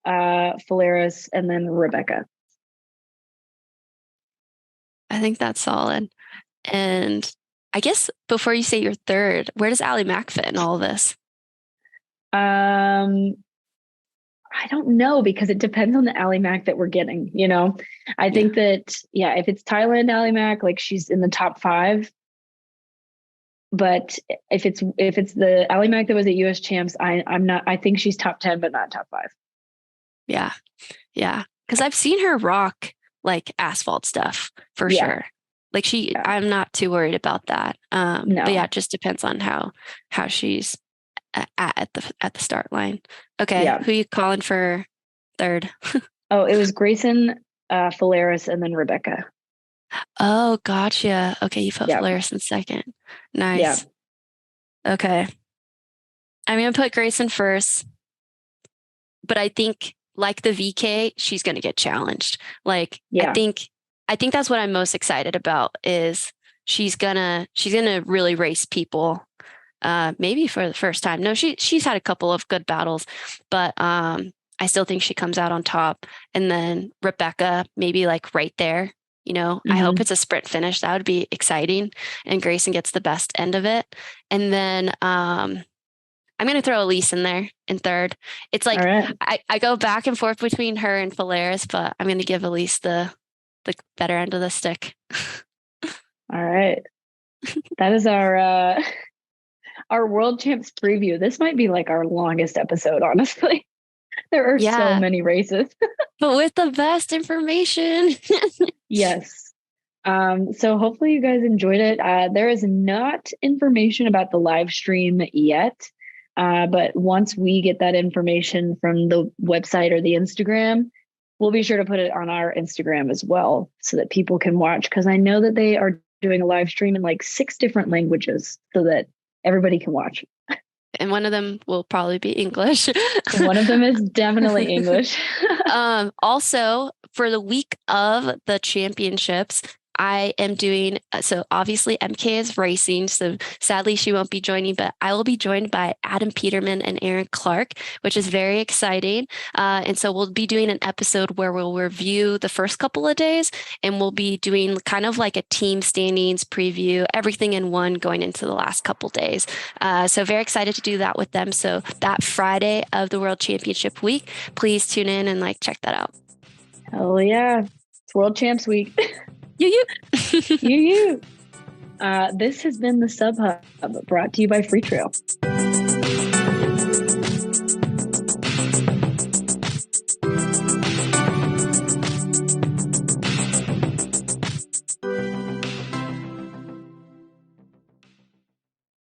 Speaker 1: Faleris, and then Rebecca.
Speaker 2: I think that's solid. And I guess before you say your third, where does Allie Mack fit in all of this?
Speaker 1: I don't know, because it depends on the Allie Mack that we're getting, you know. I think that, if it's Thailand Allie Mack, like she's in the top 5. But if it's the Allie Mack that was at US Champs, I think she's top 10, but not top 5.
Speaker 2: Yeah. Yeah. Because I've seen her rock like asphalt stuff for sure. Like I'm not too worried about that. No. But yeah, it just depends on how she's at the start line. Okay. Who you calling for third?
Speaker 1: Oh, it was Grayson, Faleris, and then Rebecca.
Speaker 2: Oh, gotcha. Okay. You put Faleris in second. Nice. Yeah. Okay. I'm going to put Grayson first, but I think like the VK, she's going to get challenged. Like, I think that's what I'm most excited about is she's going to really race people. Maybe for the first time. No, she's had a couple of good battles, but I still think she comes out on top. And then Rebecca, maybe like right there, you know. I hope it's a sprint finish. That would be exciting. And Grayson gets the best end of it. And then I'm going to throw Elise in there in third. It's like I go back and forth between her and Faleris, but I'm going to give Elise the better end of the stick.
Speaker 1: All right. That is our World Champs preview. This might be like our longest episode, honestly. There are so many races.
Speaker 2: But with the best information.
Speaker 1: Yes. So hopefully you guys enjoyed it. There is not information about the live stream yet. But once we get that information from the website or the Instagram, we'll be sure to put it on our Instagram as well so that people can watch. Because I know that they are doing a live stream in like 6 different languages so that everybody can watch.
Speaker 2: And one of them will probably be English.
Speaker 1: One of them is definitely English.
Speaker 2: Also, for the week of the championships, I am doing, so obviously EmKay is racing, so sadly she won't be joining, but I will be joined by Adam Peterman and Aaron Clark, which is very exciting. And so we'll be doing an episode where we'll review the first couple of days, and we'll be doing kind of like a team standings preview, everything in one going into the last couple days. So very excited to do that with them. So that Friday of the World Championship week, please tune in and check that out.
Speaker 1: Oh yeah, it's World Champs week.
Speaker 2: You.
Speaker 1: This has been the Sub Hub, brought to you by Freetrail.